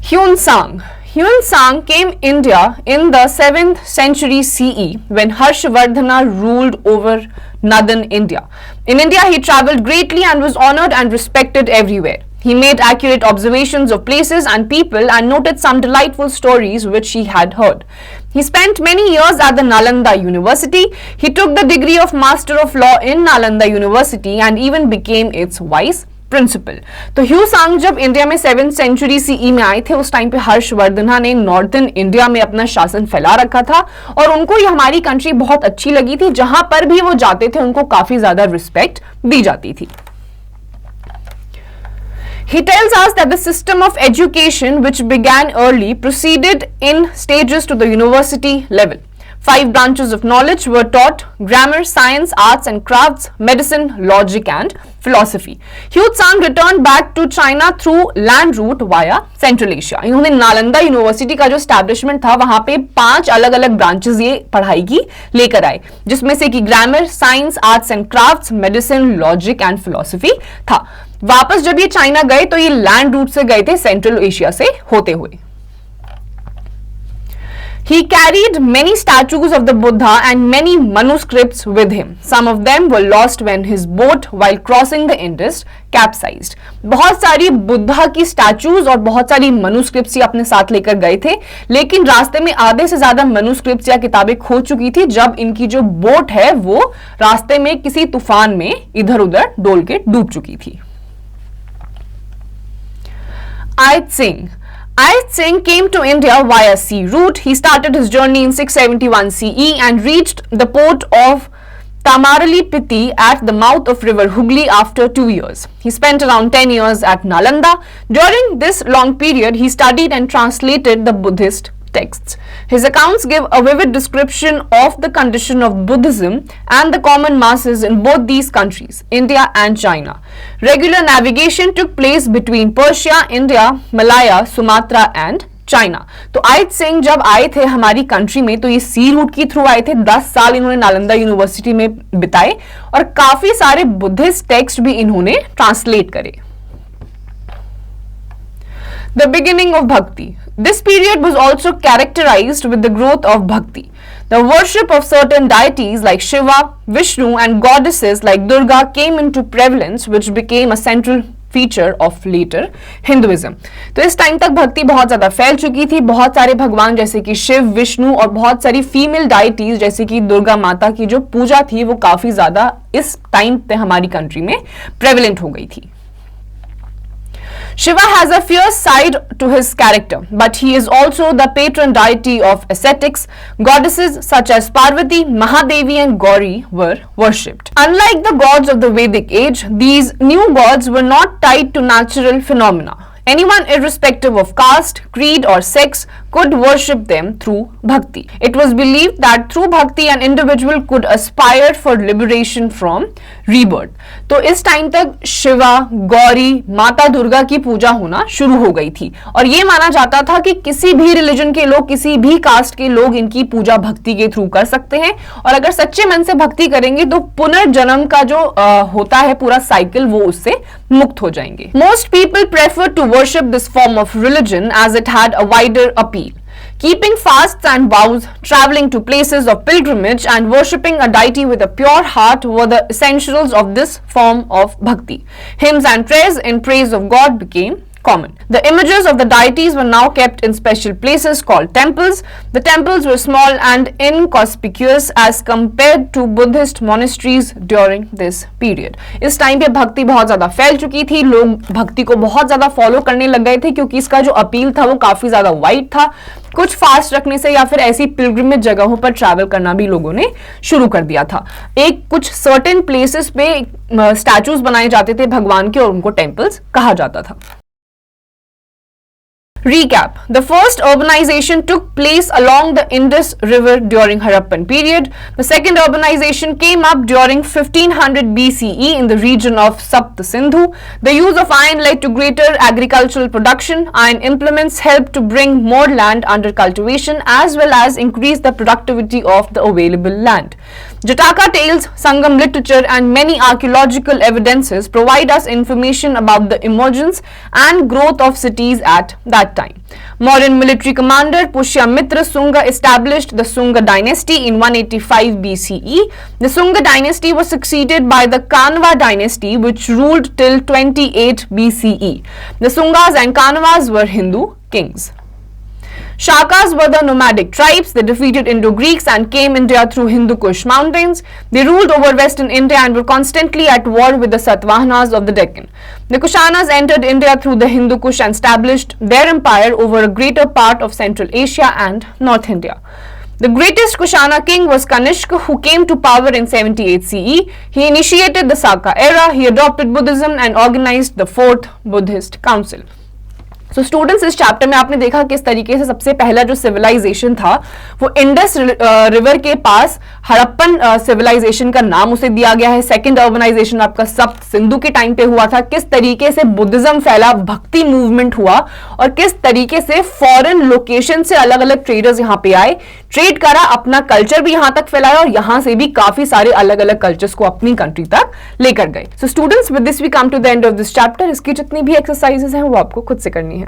Hyun Sang. Hyun Sang came India in the 7th century CE when Harshvardhana ruled over northern India. In India, he traveled greatly and was honored and respected everywhere. He made accurate observations of places and people and noted some delightful stories which he had heard. He spent many years at the Nalanda University. He took the degree of Master of Law in Nalanda University and even became its vice principal. तो ह्यू सांग जब India में 7th century CE में आए थे उस time पे हर्षवर्धना ने नॉर्दर्न इंडिया में अपना शासन फैला रखा था और उनको ये हमारी कंट्री बहुत अच्छी लगी थी. जहां पर भी वो जाते थे उनको काफी ज्यादा रिस्पेक्ट दी जाती थी. He tells us that the system of education which began early proceeded in stages to the university level. 5 branches of knowledge were taught: grammar, science, arts and crafts, medicine, logic and philosophy. Huizang returned back to China through land route via Central Asia. इन्होंने Nalanda university का जो establishment था वहां पे 5 अलग अलग branches ये पढ़ाई की लेकर आए, जिसमें से कि grammar, science, arts and crafts, medicine, logic and philosophy था। वापस जब ये चाइना गए तो ये लैंड रूट से गए थे, सेंट्रल एशिया से होते हुए। He carried many statues of the Buddha and many manuscripts with him. Some of them were lost when his boat while crossing the Indus capsized. बहुत सारी बुद्धा की स्टैचूज और बहुत सारी मनुस्क्रिप्ट्स ये अपने साथ लेकर गए थे, लेकिन रास्ते में आधे से ज्यादा मनुस्क्रिप्ट्स या किताबें खो चुकी थी जब इनकी जो बोट है वो रास्ते में किसी तूफान में इधर उधर डोल के डूब चुकी थी। Ayat Singh. Ayat Singh came to India via sea route. He started his journey in 671 CE and reached the port of Tamarali Piti at the mouth of river Hooghly after 2 years. He spent around 10 years at Nalanda. During this long period, he studied and translated the Buddhist texts. His accounts give a vivid description of the condition of Buddhism and the common masses in both these countries, India and China. Regular navigation took place between Persia, India, Malaya, Sumatra and China. तो आयत सिंह जब आए थे हमारी country में तो ये सी root के थ्रू आए थे। 10 साल इन्होंने नालंदा यूनिवर्सिटी में बिताए और काफी सारे बुद्धिस्ट टेक्स्ट भी इन्होंने ट्रांसलेट करे। The beginning of Bhakti. This period was also characterized with the growth of Bhakti. The worship of certain deities like Shiva, Vishnu and goddesses like Durga came into prevalence, which became a central feature of later Hinduism. तो इस time तक भक्ति बहुत ज्यादा फैल चुकी थी। बहुत सारे भगवान जैसे कि शिव, विष्णु और बहुत सारी फीमेल डाइटीज जैसे कि दुर्गा माता की जो पूजा थी वो काफी ज्यादा इस टाइम पे हमारी कंट्री में प्रेवलेंट हो गई थी। Shiva has a fierce side to his character, but he is also the patron deity of ascetics. Goddesses such as Parvati, Mahadevi and Gauri were worshipped. Unlike the gods of the Vedic age, these new gods were not tied to natural phenomena. Anyone irrespective of caste, creed or sex could worship them through bhakti. It was believed that through bhakti an individual could aspire for liberation from rebirth. तो इस time तक शिवा, गौरी, माता दुर्गा की पूजा होना शुरू हो गई थी और ये माना जाता था कि किसी भी रिलीजन के लोग, किसी भी कास्ट के लोग इनकी पूजा भक्ति के थ्रू कर सकते हैं और अगर सच्चे मन से भक्ति करेंगे तो पुनर्जन्म का जो होता है पूरा साइकिल वो उससे मुक्त हो जाएंगे। Most people prefer to worship this form of religion as it had a wider appeal. Keeping fasts and vows, traveling to places of pilgrimage and worshipping a deity with a pure heart were the essentials of this form of bhakti. Hymns and prayers in praise of God became common. The images of the deities were now kept in special places called temples. The temples were small and inconspicuous as compared to Buddhist monasteries during this period. इस time पे भक्ति बहुत ज्यादा फैल चुकी थी, लोग भक्ति को बहुत ज्यादा फॉलो करने लग गए थे क्योंकि इसका जो अपील था वो काफी ज्यादा वाइड था। कुछ फास्ट रखने से या फिर ऐसी पिलग्रिमेज जगहों पर ट्रैवल करना भी लोगों ने शुरू कर दिया था। एक कुछ सर्टेन प्लेसेस पे स्टैचूज बनाए जाते थे भगवान के और उनको टेम्पल्स कहा जाता था। Recap. The first urbanization took place along the Indus River during Harappan period. The second urbanization came up during 1500 BCE in the region of Sapt Sindhu. The use of iron led to greater agricultural production. Iron implements helped to bring more land under cultivation as well as increase the productivity of the available land. Jataka tales, Sangam literature and many archaeological evidences provide us information about the emergence and growth of cities at that time. Modern military commander Pushyamitra Sunga established the Sunga dynasty in 185 BCE. The Sunga dynasty was succeeded by the Kanva dynasty which ruled till 28 BCE. The Sungas and Kanvas were Hindu kings. Shakas were the nomadic tribes. They defeated Indo-Greeks and came India through Hindu Kush mountains. They ruled over western India and were constantly at war with the Satavahanas of the Deccan. The Kushanas entered India through the Hindu Kush and established their empire over a greater part of Central Asia and North India. The greatest Kushana king was Kanishka, who came to power in 78 CE. He initiated the Saka era. He adopted Buddhism and organized the Fourth Buddhist Council. So students, इस chapter में आपने देखा किस तरीके से सबसे पहला जो सिविलाइजेशन था वो इंडस रिवर के पास हड़प्पन सिविलाइजेशन का नाम उसे दिया गया है। सेकंड अर्बनाइजेशन आपका सप्त सिंधु के टाइम पे हुआ था। किस तरीके से बुद्धिज्म फैला, भक्ति मूवमेंट हुआ और किस तरीके से फॉरेन लोकेशन से अलग अलग ट्रेडर्स यहाँ पे आए, ट्रेड करा, अपना कल्चर भी यहां तक फैलाया और यहां से भी काफी सारे अलग अलग कल्चर्स को अपनी कंट्री तक लेकर गए। So students, with this we come to the end of this chapter. इसकी जितनी भी एक्सरसाइजेस हैं वो आपको खुद से करनी है।